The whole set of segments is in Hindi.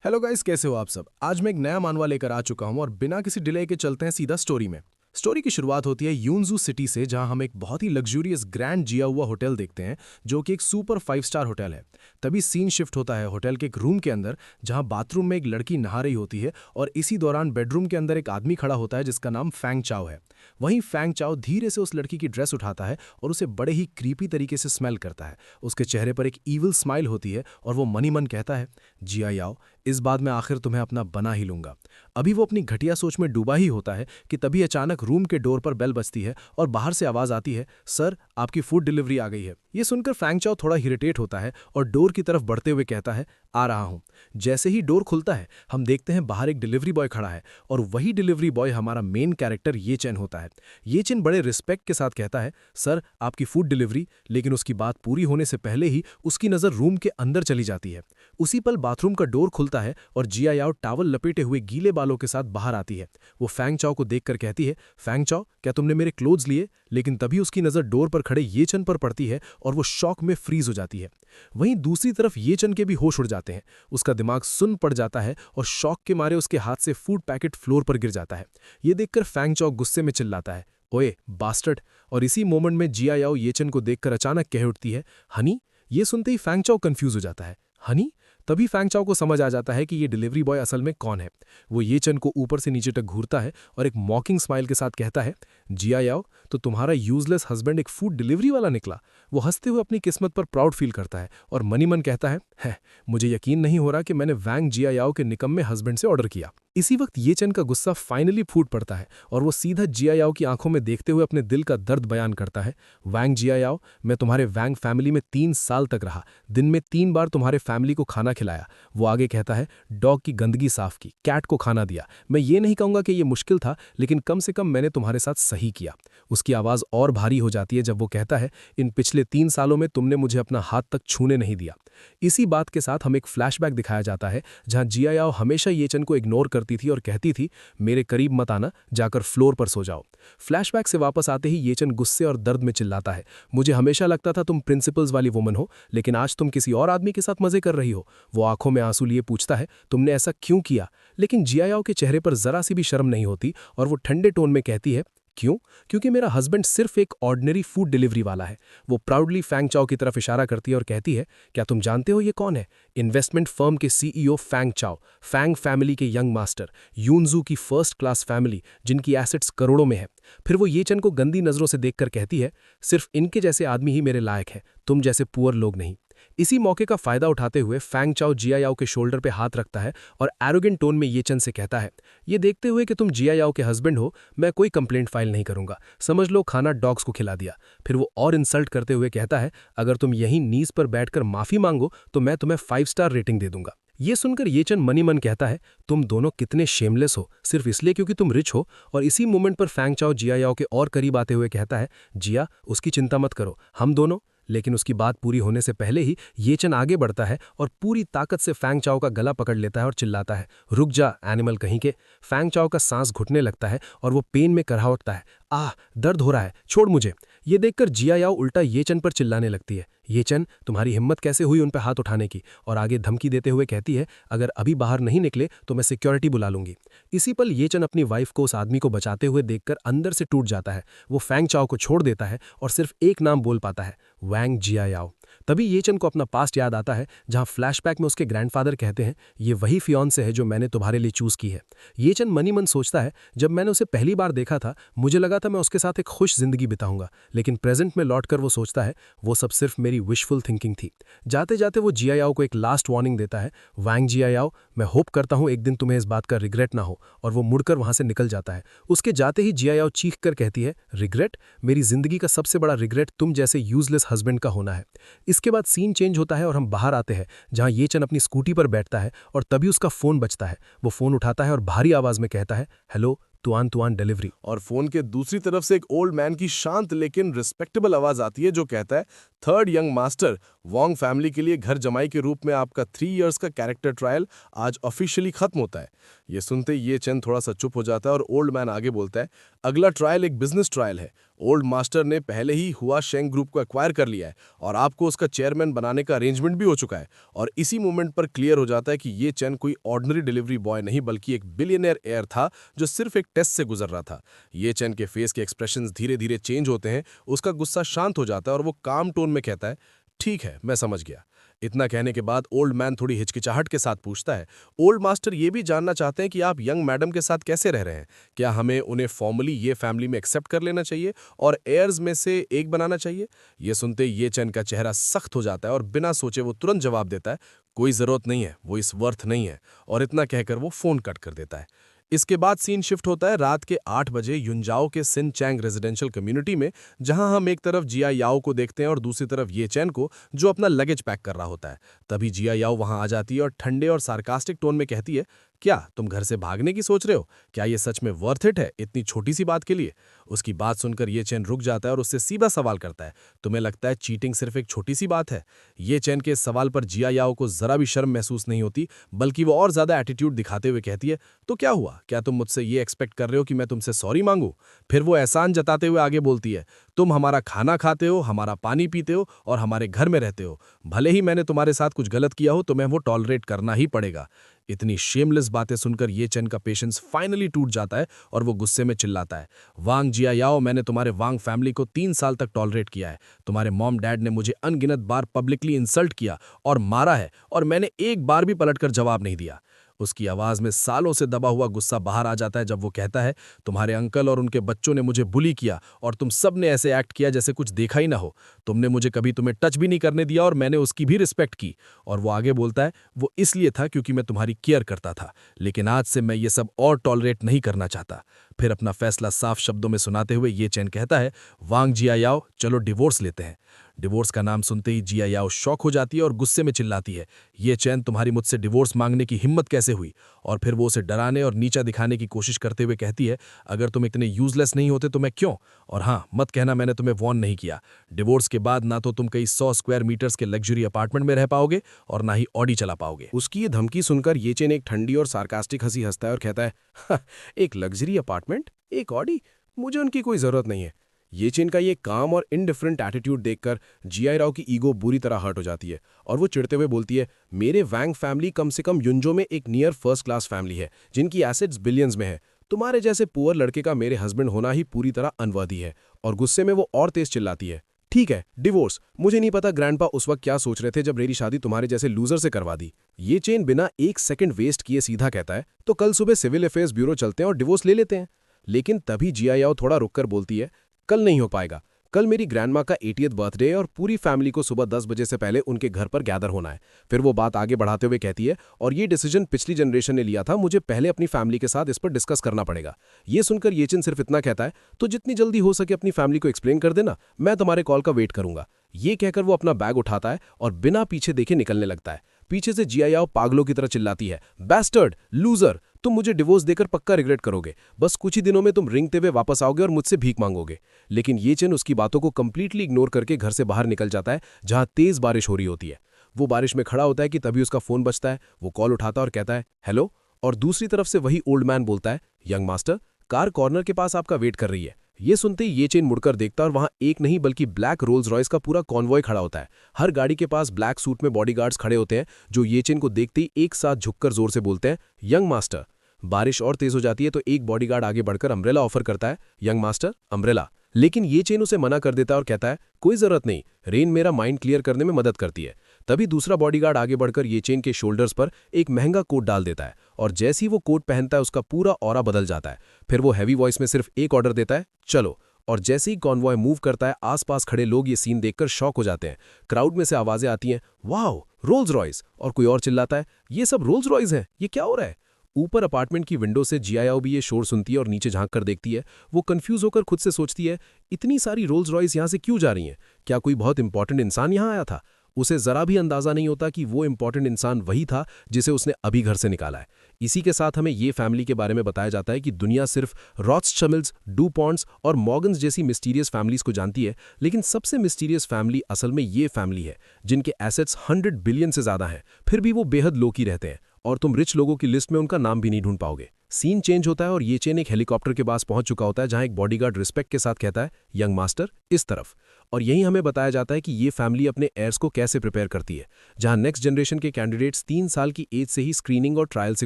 हेलो गाइस, कैसे हो आप सब। आज मैं एक नया मानवा लेकर आ चुका हूं और बिना किसी डिले के चलते हैं सीधा स्टोरी में। स्टोरी की शुरुआत होती है यूनजू सिटी से, जहां हम एक बहुत ही लग्जूरियस ग्रैंड जिया हुआ होटल देखते हैं, जो कि एक सुपर 5 स्टार होटल है। तभी सीन शिफ्ट होता है होटल के एक रूम के अंदर, जहां बाथरूम में एक लड़की नहा रही होती है और इसी दौरान बेडरूम के अंदर एक आदमी खड़ा होता है जिसका नाम फैंग चाओ है। वहीं फैंग चाओ धीरे से उस लड़की की ड्रेस उठाता है और उसे बड़े ही क्रीपी तरीके से स्मेल करता है। उसके चेहरे पर एक ईविल स्माइल होती है और वो मनी मन कहता है, जिया याओ, इस बात में आखिर तुम्हें अपना बना ही लूंगा। अभी वो अपनी घटिया सोच में डूबा ही होता है कि तभी अचानक रूम के डोर पर बेल बजती है और बाहर से आवाज आती है, सर आपकी फूड डिलीवरी आ गई है। ये सुनकर फैंग चाओ थोड़ा इरिटेट होता है और डोर की तरफ बढ़ते हुए कहता है, आ रहा हूं। जैसे ही डोर खुलता है हम देखते हैं बाहर एक डिलीवरी बॉय खड़ा है और वही डिलीवरी बॉय हमारा मेन कैरेक्टर ये चैन होता है। ये चैन बड़े रिस्पेक्ट के साथ कहता है, सर आपकी फूड डिलीवरी। लेकिन उसकी बात पूरी होने से पहले ही उसकी नजर रूम के अंदर चली जाती है। उसी पल बाथरूम का डोर खुलता है और जिया याओ टावल लपेटे हुए गीले बालों के साथ बाहर आती है। वो फैंग चाओ को देखकर कहती है, फैंग चाओ क्या तुमने मेरे क्लोथ्स लिए। लेकिन तभी उसकी नजर डोर पर खड़े ये चन पर पड़ती है और वो शॉक में फ्रीज हो जाती है। वहीं दूसरी तरफ ये चन के भी होश उड़ जाते हैं। उसका दिमाग सुन्न पड़ जाता है और शॉक के मारे उसके हाथ से फूड पैकेट फ्लोर पर गिर जाता है। ये देखकर फैंग चाओ गुस्से में चिल्लाता है, ओए बास्टर्ड। और इसी मोमेंट में जिया याओ येचन को देखकर अचानक कह उठती है, हनी। ये सुनते ही फैंग चाओ कंफ्यूज हो जाता है, हनी। तभी फैंग चाओ को समझ आ जाता है कि ये डिलीवरी बॉय असल में कौन है। वो ये चन को ऊपर से नीचे तक घूरता है और एक मॉकिंग स्माइल के साथ कहता है, जिया याओ, तो तुम्हारा यूजलेस हस्बैंड एक फूड डिलीवरी वाला निकला। वो हंसते हुए अपनी किस्मत पर प्राउड फील करता है और मनी मन कहता है, मुझे यकीन नहीं हो रहा कि मैंने वैंग जिया याओ के निकम्मे हस्बैंड से ऑर्डर किया। इसी वक्त ये चन का गुस्सा फाइनली फूट पड़ता है और वो सीधा जिया याओ की आंखों में देखते हुए अपने दिल का दर्द बयान करता है, वैंग जिया याओ, मैं तुम्हारे वैंग फैमिली में 3 साल तक रहा, दिन में 3 बार तुम्हारे फैमिली को खाना खिलाया। वो आगे कहता है, डॉग की गंदगी साफ की, कैट को खाना दिया। मैं ये नहीं कहूंगा कि ये मुश्किल था, लेकिन कम से कम मैंने तुम्हारे साथ सही किया। उसकी आवाज और भारी हो जाती है जब वो कहता है, इन पिछले 3 सालों में तुमने मुझे अपना हाथ तक छूने नहीं दिया। इसी बात के साथ हम एक फ्लैशबैक दिखाया जाता है जहां जिया याओ हमेशा ये चन को इग्नोर करती थी और कहती थी, मेरे करीब मत आना, जाकर फ्लोर पर सो जाओ। फ्लैशबैक से वापस आते ही ये चन गुस्से और दर्द में चिल्लाता है, मुझे हमेशा लगता था तुम प्रिंसिपल्स वाली वुमन हो, लेकिन आज तुम किसी और आदमी के साथ मजे कर रही हो। वो आंखों में आंसू लिए पूछता है, तुमने ऐसा क्यों किया। लेकिन जिया याओ के चेहरे पर जरा सी भी शर्म नहीं होती और वो ठंडे टोन में कहती है, क्यों, क्योंकि मेरा हस्बैंड सिर्फ एक ऑर्डिनरी फूड डिलीवरी वाला है। वो प्राउडली फैंग चाओ की तरफ इशारा करती है और कहती है, क्या तुम जानते हो ये कौन है। इन्वेस्टमेंट फर्म के सीईओ फैंग चाओ, फैंग फैमिली के यंग मास्टर, यूनजू की फर्स्ट क्लास फैमिली जिनकी एसेट्स करोड़ों में है। फिर वो ये चन को गंदी नजरों से देखकर कहती है, सिर्फ इनके जैसे आदमी ही मेरे लायक है, तुम जैसे पुअर लोग नहीं। इसी मौके का फायदा उठाते हुए फैंग चाओ जिया याओ के शोल्डर पे हाथ रखता है और एरोगेंट टोन में ये चन से कहता है, ये देखते हुए कि तुम जिया याओ के हस्बैंड हो, मैं कोई कंप्लेंट फाइल नहीं करूंगा, समझ लो खाना डॉग्स को खिला दिया। फिर वो और इंसल्ट करते हुए कहता है, अगर तुम यहीं नीज पर बैठकर माफी मांगो तो मैं तुम्हें 5 स्टार रेटिंग दे दूंगा। ये सुनकर ये चन मनी मन कहता है, तुम दोनों कितने शेमलेस हो, सिर्फ इसलिए क्योंकि तुम रिच हो। और इसी मोमेंट पर फैंग चाओ जिया याओ के और करीब आते हुए कहता है, जिया उसकी चिंता मत करो, हम दोनों। लेकिन उसकी बात पूरी होने से पहले ही ये चन आगे बढ़ता है और पूरी ताकत से फैंग चाओ का गला पकड़ लेता है और चिल्लाता है, रुक जा एनिमल कहीं के। फैंग चाओ का सांस घुटने लगता है और वो पेन में करहा उठता है, आह दर्द हो रहा है, छोड़ मुझे। ये देखकर जिया याओ उल्टा ये चन पर चिल्लाने लगती है, ये चन तुम्हारी हिम्मत कैसे हुई उन पर हाथ उठाने की। और आगे धमकी देते हुए कहती है, अगर अभी बाहर नहीं निकले तो मैं सिक्योरिटी बुला लूंगी। इसी पल ये चन अपनी वाइफ को उस आदमी को बचाते हुए देखकर अंदर से टूट जाता है। वो फैंग चाओ को छोड़ देता है और सिर्फ एक नाम बोल पाता है, वैंग जिया याओ। तभी ये चन को अपना पास्ट याद आता है जहां फ्लैशबैक में उसके ग्रैंडफादर कहते हैं, ये वही फियांसे है जो मैंने तुम्हारे लिए चूज की है। ये चन मनी मन सोचता है, जब मैंने उसे पहली बार देखा था मुझे लगा था मैं उसके साथ एक खुश जिंदगी बिताऊंगा, लेकिन प्रेजेंट में लौटकर वो सोचता है वो सब सिर्फ मेरी विशफुल थिंकिंग थी। जाते जाते वो जिया याओ को एक लास्ट वार्निंग देता है, वैंग जिया याओ, मैं होप करता हूं एक दिन तुम्हें इस बात का रिग्रेट ना हो। और वो मुड़कर वहां से निकल जाता है। उसके जाते ही जिया याओ चीख कर कहती है, रिग्रेट, मेरी जिंदगी का सबसे बड़ा रिग्रेट तुम जैसे यूजलेस हस्बैंड का होना है। इसके बाद सीन चेंज होता है और हम बाहर आते हैं जहां ये चन अपनी स्कूटी पर बैठता है और तभी उसका फोन बजता है। वो फोन उठाता है और भारी आवाज में कहता है, हेलो तुआन तुआन डिलीवरी। और फोन के दूसरी तरफ से एक ओल्ड मैन की शांत लेकिन रिस्पेक्टेबल आवाज आती है जो कहता है, third young master, Wong family के लिए घर जमाई के रूप में आपका 3 इयर्स का कैरेक्टर ट्रायल आज ऑफिशियली खत्म होता है। ये सुनते ये चंद थोड़ा सा चुप हो जाता है और ओल्ड मैन आगे बोलता है, अगला ट्रायल एक बिजनेस ट्रायल है ओल्ड मास्टर ने पहले ही हुआ शेंग ग्रुप को एक्वायर कर लिया है और आपको उसका चेयरमैन बनाने का अरेंजमेंट भी हो चुका है। और इसी मोमेंट पर क्लियर हो जाता है कि ये चेन कोई ऑर्डिनरी डिलीवरी बॉय नहीं बल्कि एक बिलियनियर एयर था जो सिर्फ एक टेस्ट से गुजर रहा था। ये चेन के फेस के एक्सप्रेशंस धीरे धीरे चेंज होते हैं, उसका गुस्सा शांत हो जाता है और वो काम टोन में कहता है, ठीक है, मैं समझ गया। इतना कहने के बाद ओल्ड मैन थोड़ी हिचकिचाहट के साथ पूछता है, ओल्ड मास्टर ये भी जानना चाहते हैं कि आप यंग मैडम के साथ कैसे रह रहे हैं। क्या हमें उन्हें फॉर्मली ये फैमिली में एक्सेप्ट कर लेना चाहिए और एयर्स में से एक बनाना चाहिए? ये सुनते ही ये चैन का चेहरा सख्त हो जाता है और बिना सोचे वो तुरंत जवाब देता है, कोई जरूरत नहीं है, वो इस वर्थ नहीं है। और इतना कहकर वो फोन कट कर देता है। इसके बाद सीन शिफ्ट होता है रात के 8 बजे युनजाओ के सिन चैंग रेजिडेंशियल कम्युनिटी में, जहां हम एक तरफ जिया याओ को देखते हैं और दूसरी तरफ ये चैन को, जो अपना लगेज पैक कर रहा होता है। तभी जिया याओ वहां आ जाती है और ठंडे और सार्कास्टिक टोन में कहती है, क्या तुम घर से भागने की सोच रहे हो? क्या ये सच में वर्थ इट है इतनी छोटी सी बात के लिए? उसकी बात सुनकर ये चैन रुक जाता है और उससे सीधा सवाल करता है, तुम्हें लगता है चीटिंग सिर्फ एक छोटी सी बात है? ये चैन के इस सवाल पर जिया याओ को जरा भी शर्म महसूस नहीं होती, बल्कि वो और ज्यादा एटीट्यूड दिखाते हुए कहती है, तो क्या हुआ? क्या तुम मुझसे ये एक्सपेक्ट कर रहे हो कि मैं तुमसे सॉरी मांगू? फिर वो एहसान जताते हुए आगे बोलती है, तुम हमारा खाना खाते हो, हमारा पानी पीते हो और हमारे घर में रहते हो। भले ही मैंने तुम्हारे साथ कुछ गलत किया हो, तुम्हें वो टॉलरेट करना ही पड़ेगा। इतनी शेमलेस बातें सुनकर ये चैन का पेशेंस फाइनली टूट जाता है और वो गुस्से में चिल्लाता है, वांग जिया याओ, मैंने तुम्हारे वांग फैमिली को 3 साल तक टॉलरेट किया है। तुम्हारे मॉम डैड ने मुझे अनगिनत बार पब्लिकली इंसल्ट किया और मारा है और मैंने एक बार भी पलटकर जवाब नहीं दिया। उसकी आवाज में सालों से दबा हुआ गुस्सा बाहर आ जाता है जब वो कहता है, तुम्हारे अंकल और उनके बच्चों ने मुझे बुली किया और तुम सब ने ऐसे एक्ट किया जैसे कुछ देखा ही ना हो। तुमने मुझे कभी तुम्हें टच भी नहीं करने दिया और मैंने उसकी भी रिस्पेक्ट की। और वो आगे बोलता है, वो इसलिए था क्योंकि मैं तुम्हारी केयर करता था, लेकिन आज से मैं ये सब और टॉलरेट नहीं करना चाहता। फिर अपना फैसला साफ शब्दों में सुनाते हुए ये चैन कहता है, वांग जिया याओ, चलो डिवोर्स लेते हैं। डिवोर्स का नाम सुनते ही जिया याओ शॉक हो जाती है और गुस्से में चिल्लाती है, ये चैन, तुम्हारी मुझसे डिवोर्स मांगने की हिम्मत कैसे हुई? और फिर वो उसे डराने और नीचा दिखाने की कोशिश करते हुए कहती है, अगर तुम इतने यूजलेस नहीं होते तो मैं क्यों? और हाँ, मत कहना मैंने तुम्हें वॉर्न नहीं किया। डिवोर्स के बाद ना तो तुम कई 100 स्क्वायर मीटर्स के लग्जरी अपार्टमेंट में रह पाओगे और ना ही ऑडी चला पाओगे। उसकी ये धमकी सुनकर ये चैन एक ठंडी और सार्कास्टिक हंसी हंसता है और कहता है, एक लग्जरी अपार्टमेंट, एक ऑडी, मुझे उनकी कोई जरूरत नहीं है। ये चेन का ये काम और इनडिफरेंट एटीट्यूड देखकर जिया राव की ईगो बुरी तरह हर्ट हो जाती है और वो चिढ़ते हुए बोलती है, मेरे वैंग फैमिली कम से कम युनजो में एक नियर फर्स्ट क्लास फैमिली है जिनकी एसेट्स बिलियंस में है। तुम्हारे जैसे पुअर लड़के का मेरे हस्बैंड होना ही पूरी तरह अनवर्दी है। और गुस्से में वो और तेज चिल्लाती है, ठीक है, डिवोर्स। मुझे नहीं पता ग्रैंडपा उस वक्त क्या सोच रहे थे जब मेरी शादी तुम्हारे जैसे लूजर से करवा दी। ये चेन बिना एक सेकंड वेस्ट किए सीधा कहता है, तो कल सुबह सिविल अफेयर्स ब्यूरो चलते हैं और डिवोर्स ले लेते हैं। लेकिन तभी जिया याओ थोड़ा रुककर बोलती है, कल नहीं हो पाएगा। कल मेरी ग्रैंडमा का 80th बर्थडे है और पूरी फैमिली को सुबह 10 बजे से पहले उनके घर पर गैदर होना है। फिर वो बात आगे बढ़ाते हुए कहती है, और ये डिसीजन पिछली जनरेशन ने लिया था, मुझे पहले अपनी फैमिली के साथ इस पर डिस्कस करना पड़ेगा। ये सुनकर ये चिन सिर्फ इतना कहता है, तो जितनी जल्दी हो सके अपनी फैमिली को एक्सप्लेन कर देना, मैं तुम्हारे कॉल का वेट करूंगा। ये कहकर वो अपना बैग उठाता है और बिना पीछे देखे निकलने लगता है। पीछे से जिया याओ पागलों की तरह चिल्लाती है, बैस्टर्ड, लूजर, तुम मुझे डिवोर्स देकर पक्का रिग्रेट करोगे। बस कुछ ही दिनों में तुम रिंगते हुए वापस आओगे और मुझसे भीख मांगोगे। लेकिन ये चेन उसकी बातों को कंप्लीटली इग्नोर करके घर से बाहर निकल जाता है, जहां तेज बारिश हो रही होती है। वो बारिश में खड़ा होता है कि तभी उसका फोन बजता है। वो कॉल उठाता और कहता है, हेलो। और दूसरी तरफ से वही ओल्ड मैन बोलता है, यंग मास्टर, कार कॉर्नर के पास आपका वेट कर रही है। ये सुनते ही ये चेन मुड़कर देखता और वहां एक नहीं बल्कि ब्लैक रोल्स रॉयस का पूरा कॉन्वॉय खड़ा होता है। हर गाड़ी के पास ब्लैक सूट में बॉडीगार्ड्स खड़े होते हैं, जो ये चेन को देखते ही एक साथ झुककर जोर से बोलते हैं, यंग मास्टर। बारिश और तेज हो जाती है तो एक बॉडीगार्ड आगे बढ़कर अम्ब्रेला ऑफर करता है, यंग मास्टर, अम्ब्रेला। लेकिन ये चेन उसे मना कर देता है और कहता है, कोई जरूरत नहीं, रेन मेरा माइंड क्लियर करने में मदद करती है। तभी दूसरा बॉडीगार्ड आगे बढ़कर ये चेन के शोल्डर्स पर एक महंगा कोट डाल देता है और जैसे ही वो कोट पहनता है उसका पूरा ऑरा बदल जाता है। फिर वो हैवी वॉइस में सिर्फ एक ऑर्डर देता है, चलो। और जैसे ही कॉन्वॉय मूव करता है, आसपास खड़े लोग ये सीन देखकर शॉक हो जाते हैं। क्राउड में से आवाजें आती हैं, वाओ, रोल्स रॉयस। और कोई और चिल्लाता है, ये सब रोल्स रॉयस हैं, ये क्या हो रहा है? ऊपर अपार्टमेंट की विंडो से जिया याओ भी ये शोर सुनती है और नीचे झांक कर देखती है। वो कंफ्यूज होकर खुद से सोचती है, इतनी सारी रोल्स रॉयस यहाँ से क्यों जा रही हैं? क्या कोई बहुत इंपॉर्टेंट इंसान यहाँ आया था? उसे जरा भी अंदाजा नहीं होता कि वो इंपॉर्टेंट इंसान वही था जिसे उसने अभी घर से निकाला है। इसी के साथ हमें ये फैमिली के बारे में बताया जाता है कि दुनिया सिर्फ रॉथस्चिल्ड्स, डुपॉन्ट्स और मॉर्गन्स जैसी मिस्टीरियस फैमिलीज को जानती है, लेकिन सबसे मिस्टीरियस फैमिली असल में ये फैमिली है जिनके एसेट्स 100 बिलियन से ज्यादा हैं, फिर भी वो बेहद लो की रहते हैं और तुम रिच लोगों की लिस्ट में उनका नाम भी नहीं ढूंढ पाओगे। सीन चेंज होता है और ये चेन एक हेलीकॉप्टर के पास पहुंच चुका होता है जहां एक बॉडीगार्ड रिस्पेक्ट के साथ कहता है, यंग मास्टर इस तरफ। और यही हमें बताया जाता है कि ये फैमिली अपने एयर्स को कैसे प्रिपेयर करती है, जहां नेक्स्ट जनरेशन के कैंडिडेट्स 3 साल की एज से ही स्क्रीनिंग और ट्रायल से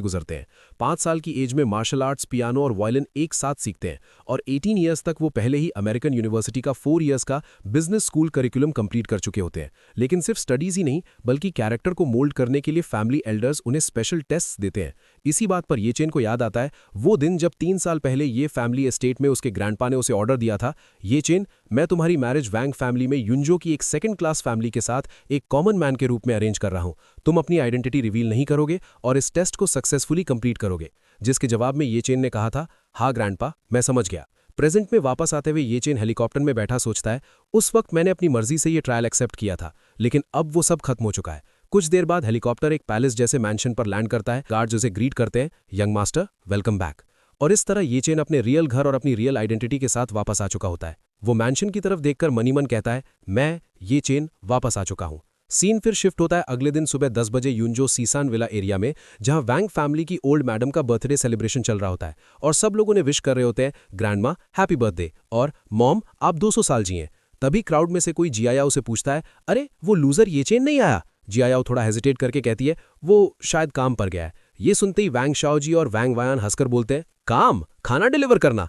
गुजरते हैं। 5 साल की एज में मार्शल आर्ट्स, पियानो और वायलिन एक साथ सीखते हैं और 18 ईयर्स तक वो पहले ही अमेरिकन यूनिवर्सिटी का 4 ईयर्स का बिजनेस स्कूल करिकुलम कंप्लीट कर चुके होते हैं। लेकिन सिर्फ स्टडीज ही नहीं बल्कि कैरेक्टर को मोल्ड करने के लिए फैमिली एल्डर्स उन्हें स्पेशल टेस्ट देते हैं। इसी बात पर ये चेन को याद आता है वो दिन जब 3 साल पहले ये फैमिली एस्टेट में उसके ग्रैंडपा ने उसे ऑर्डर दिया था, ये चेन, मैं तुम्हारी मैरिज वैंग फैमिली में युंजो की एक सेकंड क्लास फैमिली के साथ एक कॉमन मैन के रूप में अरेंज कर रहा हूं। तुम अपनी आइडेंटिटी रिवील नहीं करोगे और इस टेस्ट को सक्सेसफुली कंप्लीट करोगे। जिसके जवाब में ये चेन ने कहा था, हाँ ग्रैंडपा, मैं समझ गया। प्रेजेंट में वापस आते हुए ये चेन हेलीकॉप्टर में बैठा सोचता है, उस वक्त मैंने अपनी मर्जी से ये ट्रायल एक्सेप्ट किया था, लेकिन अब वो सब खत्म हो चुका है। कुछ देर बाद हेलीकॉप्टर एक पैलेस जैसे मैंशन पर लैंड करता है। गार्ड्स उसे ग्रीट करते हैं, यंग मास्टर वेलकम बैक। और इस तरह ये चेन अपने रियल घर और अपनी रियल आइडेंटिटी के साथ वापस आ चुका होता है। वो मैंशन की तरफ देखकर मनी मन कहता है, मैं ये चेन वापस आ चुका हूं। सीन फिर शिफ्ट होता है अगले दिन सुबह 10 बजे युंजो सीसान विला एरिया में, जहां वैंग फैमिली की ओल्ड मैडम का बर्थडे सेलिब्रेशन चल रहा होता है और सब लोग उन्हें विश कर रहे होते हैं, ग्रैंडमा हैप्पी बर्थडे और मॉम आप 200 साल जिए। तभी क्राउड में से कोई जियायाओ से पूछता है, अरे वो लूजर ये चेन नहीं आया? जियायाओ थोड़ा हेजिटेट करके कहती है, वो शायद काम पर गया है। ये सुनते ही वैंग शाओजी और वैंग वायान हंसकर बोलते हैं, काम, खाना डिलीवर करना।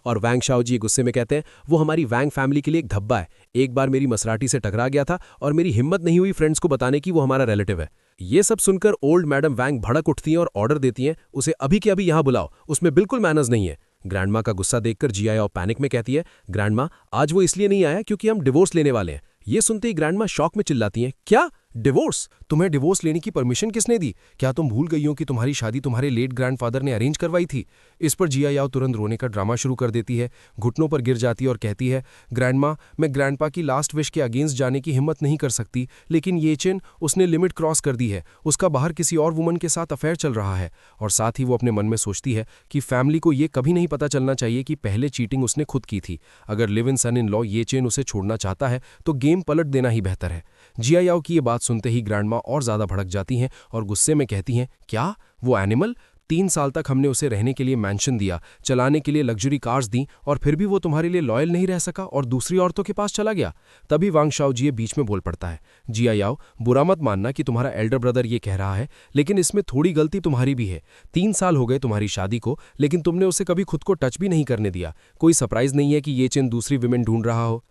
और वैंग शाओजी गुस्से में कहते हैं, वो हमारी वैंग फैमिली के लिए एक धब्बा है। एक बार मेरी मसराटी से टकरा गया था और मेरी हिम्मत नहीं हुई फ्रेंड्स को बताने की वो हमारा रिलेटिव है। ये सब सुनकर ओल्ड मैडम वैंग भड़क उठती हैं और ऑर्डर देती हैं, उसे अभी के अभी यहां बुलाओ, उसमें बिल्कुल मैनर्स नहीं है। ग्रैंडमा का गुस्सा देखकर जियायाओ पैनिक में कहती है, ग्रैंडमा आज वो इसलिए नहीं आया क्योंकि हम डिवोर्स लेने वाले हैं। ये सुनते ही ग्रैंडमा शॉक में चिल्लाती हैं, क्या डिवोर्स? तुम्हें डिवोर्स लेने की परमिशन किसने दी? क्या तुम भूल गई हो कि तुम्हारी शादी तुम्हारे लेट ग्रैंडफादर ने अरेंज करवाई थी? इस पर जियायाओ तुरंत रोने का ड्रामा शुरू कर देती है, घुटनों पर गिर जाती है और कहती है, ग्रैंडमा मैं ग्रैंडपा की लास्ट विश के अगेंस्ट जाने की हिम्मत नहीं कर सकती, लेकिन ये चेन उसने लिमिट क्रॉस कर दी है। उसका बाहर किसी और वुमन के साथ अफेयर चल रहा है। और साथ ही वो अपने मन में सोचती है कि फैमिली को ये कभी नहीं पता चलना चाहिए कि पहले चीटिंग उसने खुद की थी। अगर live in son in law ये चेन उसे छोड़ना चाहता है तो गेम पलट देना ही बेहतर है। जियायाओ की ये बात सुनते ही ग्रैंडमा और ज्यादा भड़क जाती हैं और गुस्से में कहती हैं, क्या वो एनिमल? 3 साल तक हमने उसे रहने के लिए मैंशन दिया, चलाने के लिए लग्जरी कार्स दी और फिर भी वो तुम्हारे लिए लॉयल नहीं रह सका और दूसरी औरतों के पास चला गया। तभी वांग शाओजी बीच में बोल पड़ता है, जियायाओ बुरा मत मानना कि तुम्हारा एल्डर ब्रदर ये कह रहा है, लेकिन इसमें थोड़ी गलती तुम्हारी भी है। 3 साल हो गए तुम्हारी शादी को, लेकिन तुमने उसे कभी खुद को टच भी नहीं करने दिया। कोई सरप्राइज नहीं है कि ये चेन दूसरी विमेन ढूंढ रहा हो।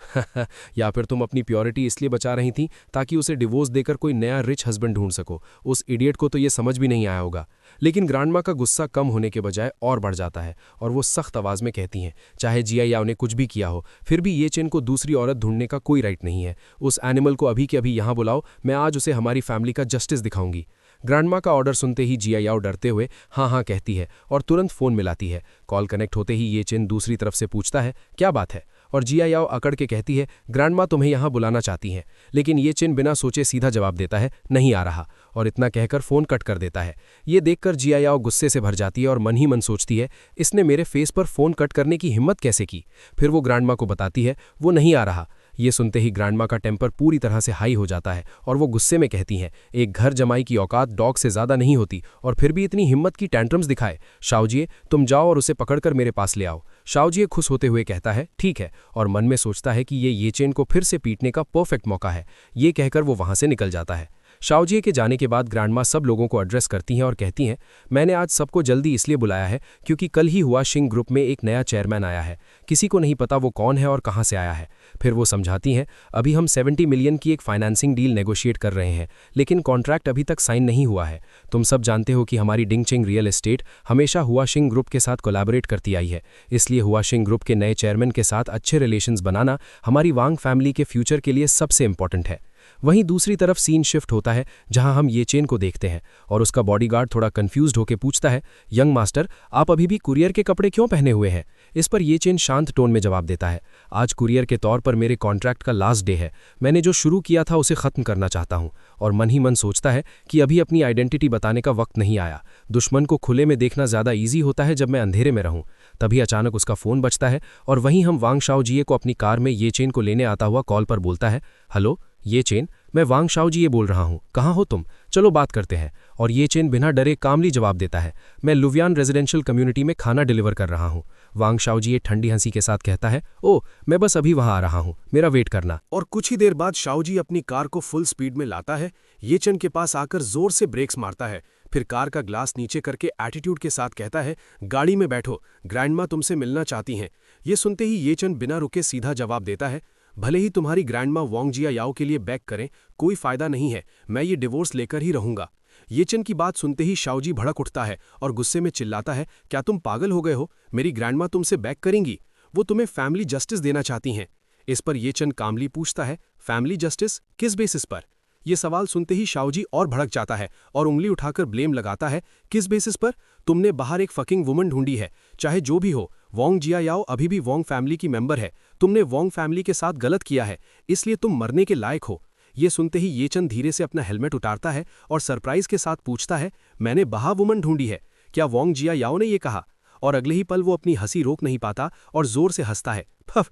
या फिर तुम अपनी प्योरिटी इसलिए बचा रही थी ताकि उसे डिवोर्स देकर कोई नया रिच हस्बैंड ढूंढ सको। उस इडियट को तो ये समझ भी नहीं आया होगा। लेकिन ग्रैंडमा का गुस्सा कम होने के बजाय और बढ़ जाता है और वो सख्त आवाज में कहती हैं, चाहे जियायाओ ने कुछ भी किया हो, फिर भी ये चेन को दूसरी औरत ढूंढने का कोई राइट नहीं है। उस एनिमल को अभी के अभी यहां बुलाओ, मैं आज उसे हमारी फैमिली का जस्टिस दिखाऊंगी। ग्रैंडमा का ऑर्डर सुनते ही जियायाओ डरते हुए हाँ हाँ कहती है और तुरंत फोन मिलाती है। कॉल कनेक्ट होते ही ये चेन दूसरी तरफ से पूछता है, क्या बात है? और जियायाओ अकड़ के कहती है, ग्रैंडमा तुम्हें यहां बुलाना चाहती हैं। लेकिन ये चेन बिना सोचे सीधा जवाब देता है, नहीं आ रहा, और इतना कहकर फोन कट कर देता है। ये देखकर जियायाओ गुस्से से भर जाती है और मन ही मन सोचती है, इसने मेरे फेस पर फोन कट करने की हिम्मत कैसे की? फिर वो ग्रैंडमा को बताती है, वो नहीं आ रहा। ये सुनते ही ग्रैंडमा का टेम्पर पूरी तरह से हाई हो जाता है और वो गुस्से में कहती हैं, एक घर जमाई की औकात डॉग से ज्यादा नहीं होती और फिर भी इतनी हिम्मत की टैंट्रम्स दिखाए। शाओजिए तुम जाओ और उसे पकड़कर मेरे पास ले आओ। शाओजिए खुश होते हुए कहता है, ठीक है, और मन में सोचता है कि ये चेन को फिर से पीटने का परफेक्ट मौका है। ये कहकर वो वहां से निकल जाता है। शाओजिए के जाने के बाद ग्रैंडमा सब लोगों को एड्रेस करती हैं और कहती हैं, मैंने आज सबको जल्दी इसलिए बुलाया है क्योंकि कल ही हुआ शिंग ग्रुप में एक नया चेयरमैन आया है। किसी को नहीं पता वो कौन है और कहां से आया है। फिर वो समझाती हैं, अभी हम 70 मिलियन की एक फाइनेंसिंग डील नेगोशिएट कर रहे हैं, लेकिन कॉन्ट्रैक्ट अभी तक साइन नहीं हुआ है। तुम सब जानते हो कि हमारी डिंगचिंग रियल एस्टेट हमेशा हुआ शिंग ग्रुप के साथ कोलैबोरेट करती आई है, इसलिए हुआ शिंग ग्रुप के नए चेयरमैन के साथ अच्छे रिलेशंस बनाना हमारी वांग फैमिली के फ्यूचर के लिए सबसे इंपॉर्टेंट है। वहीं दूसरी तरफ सीन शिफ्ट होता है जहां हम ये चेन को देखते हैं और उसका बॉडीगार्ड थोड़ा कंफ्यूज्ड होकर पूछता है, यंग मास्टर आप अभी भी कुरियर के कपड़े क्यों पहने हुए हैं? इस पर ये चेन शांत टोन में जवाब देता है, आज कुरियर के तौर पर मेरे कॉन्ट्रैक्ट का लास्ट डे है, मैंने जो शुरू किया था उसे खत्म करना चाहता हूं। और मन ही मन सोचता है कि अभी अपनी आइडेंटिटी बताने का वक्त नहीं आया, दुश्मन को खुले में देखना ज्यादा ईजी होता है जब मैं अंधेरे में रहूं। तभी अचानक उसका फोन बजता है और वहीं हम वांग शाओजिए को अपनी कार में ये चेन को लेने आता हुआ कॉल पर बोलता है, हेलो ये चेन, मैं वांग शाओजी ये बोल रहा हूँ, कहाँ हो तुम, चलो बात करते हैं। और ये चेन बिना डरे कामली जवाब देता है, मैं लुवियान रेजिडेंशियल कम्युनिटी में खाना डिलीवर कर रहा हूँ। वांग शाओजी ये ठंडी हंसी के साथ कहता है, ओ मैं बस अभी वहाँ आ रहा हूँ, मेरा वेट करना। और कुछ ही देर बाद शाओजी अपनी कार को फुल स्पीड में लाता है, ये चन के पास आकर जोर से ब्रेक्स मारता है, फिर कार का ग्लास नीचे करके एटीट्यूड के साथ कहता है, गाड़ी में बैठो, ग्रैंडमा तुमसे मिलना चाहती हैं। ये सुनते ही ये चन बिना रुके सीधा जवाब देता है, भले ही तुम्हारी ग्रैंडमा वांग जिया याओ के लिए बैक करें, कोई फायदा नहीं है, मैं ये डिवोर्स लेकर ही रहूंगा। ये चन की बात सुनते ही शाओजी भड़क उठता है और गुस्से में चिल्लाता है, क्या तुम पागल हो गए हो, मेरी ग्रैंडमा तुमसे बैक करेंगी, वो तुम्हें फैमिली जस्टिस देना चाहती हैं। इस पर ये चन कामली पूछता है, फैमिली जस्टिस किस बेसिस पर? यह सवाल सुनते ही शाओजी और भड़क जाता है और उंगली उठाकर ब्लेम लगाता है, किस बेसिस पर? तुमने बाहर एक फकिंग वुमन ढूंढी है, चाहे जो भी हो, वांग जिया याओ अभी भी वांग फैमिली की मेंबर है, तुमने वांग फैमिली के साथ गलत किया है, इसलिए तुम मरने के लायक हो। ये सुनते ही ये चन धीरे से अपना हेलमेट उतारता है और सरप्राइज के साथ पूछता है, मैंने बाहर वुमन ढूंढी है, क्या वांग जिया याओ ने ये कहा? और अगले ही पल वो अपनी हंसी रोक नहीं पाता और जोर से हंसता है, फफ।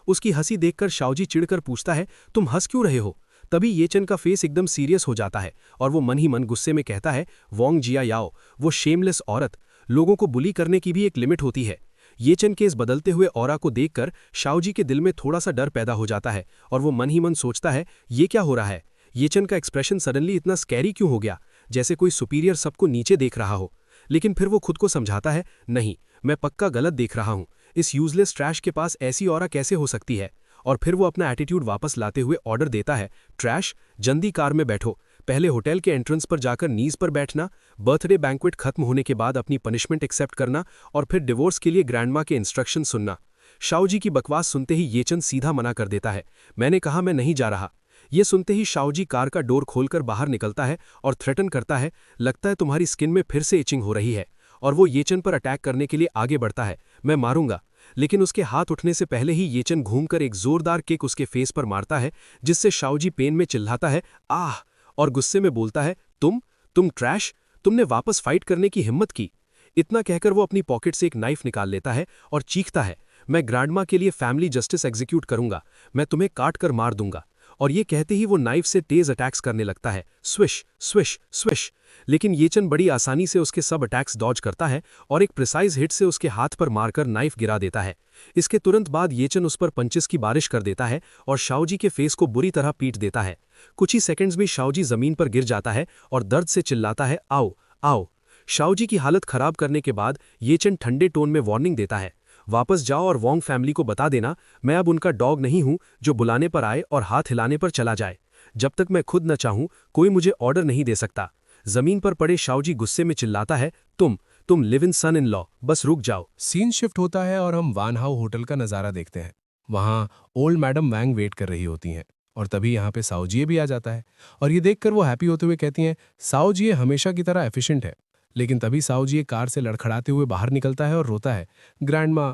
उसकी हंसी देखकर शाओजी चिढ़कर पूछता है, तुम हंस क्यों रहे हो? तभी ये चन का फेस एकदम सीरियस हो जाता है और वो मन ही मन गुस्से में कहता है, वांग जिया याओ, वो शेमलेस औरत, लोगों को बुली करने की भी एक लिमिट होती है। ये चन के इस बदलते हुए ऑरा को देखकर शाओजी के दिल में थोड़ा सा डर पैदा हो जाता है और वो मन ही मन सोचता है, ये क्या हो रहा है? ये चन का एक्सप्रेशन सडनली इतना स्कैरी क्यों हो गया, जैसे कोई सुपीरियर सबको नीचे देख रहा हो। लेकिन फिर वो खुद को समझाता है, नहीं, मैं पक्का गलत देख रहा हूँ, इस यूजलेस ट्रैश के पास ऐसी ऑरा कैसे हो सकती है? और फिर वो अपना एटीट्यूड वापस लाते हुए ऑर्डर देता है, ट्रैश, जल्दी कार में बैठो, पहले होटल के एंट्रेंस पर जाकर नीज पर बैठना, बर्थडे बैंक्वेट खत्म होने के बाद अपनी पनिशमेंट एक्सेप्ट करना और फिर डिवोर्स के लिए ग्रैंडमा के इंस्ट्रक्शन सुनना। शाओजी की बकवास सुनते ही ये चन सीधा मना कर देता है, मैंने कहा मैं नहीं जा रहा। ये सुनते ही शाओजी कार का डोर खोलकर बाहर निकलता है और थ्रेटन करता है, लगता है तुम्हारी स्किन में फिर से इचिंग हो रही है। और वो येचन पर अटैक करने के लिए आगे बढ़ता है, मैं मारूंगा। लेकिन उसके हाथ उठने से पहले ही येचन घूमकर एक जोरदार किक उसके फेस पर मारता है, जिससे शाओजी पेन में चिल्लाता है, आह, और गुस्से में बोलता है, तुम ट्रैश, तुमने वापस फाइट करने की हिम्मत की। इतना कहकर वो अपनी पॉकेट से एक नाइफ निकाल लेता है और चीखता है, मैं ग्रैंडमा के लिए फैमिली जस्टिस एग्जीक्यूट करूंगा, मैं तुम्हें काट कर मार दूंगा। और ये कहते ही वो नाइफ से तेज अटैक्स करने लगता है, स्विश स्विश स्विश। लेकिन येचन बड़ी आसानी से उसके सब अटैक्स डॉज करता है और एक प्रिसाइज हिट से उसके हाथ पर मारकर नाइफ गिरा देता है। इसके तुरंत बाद येचन उस पर पंचेस की बारिश कर देता है और शाओजी के फेस को बुरी तरह पीट देता है। कुछ ही सेकंड्स में शाओजी जमीन पर गिर जाता है और दर्द से चिल्लाता है, आओ आओ। शाओजी की हालत खराब करने के बाद येचन ठंडे टोन में वार्निंग देता है, वापस जाओ और वांग फैमिली को बता देना, मैं अब उनका डॉग नहीं हूं जो बुलाने पर आए और हाथ हिलाने पर चला जाए। जब तक मैं खुद न चाहूं कोई मुझे ऑर्डर नहीं दे सकता। जमीन पर पड़े शाओजी गुस्से में चिल्लाता है, तुम live in son in law, बस रुक जाओ। सीन शिफ्ट होता है और हम वान हाउ होटल का नज़ारा देखते हैं। वहाँ ओल्ड मैडम वैंग वेट कर रही होती हैं और तभी यहाँ पे साओजिए भी आ जाता है और ये देखकर वो हैप्पी होते हुए कहती हैं, साओजिए हमेशा की तरह एफिशिएंट है। लेकिन तभी साओजिए कार से लड़खड़ाते हुए बाहर निकलता है और रोता है, ग्रैंडमा।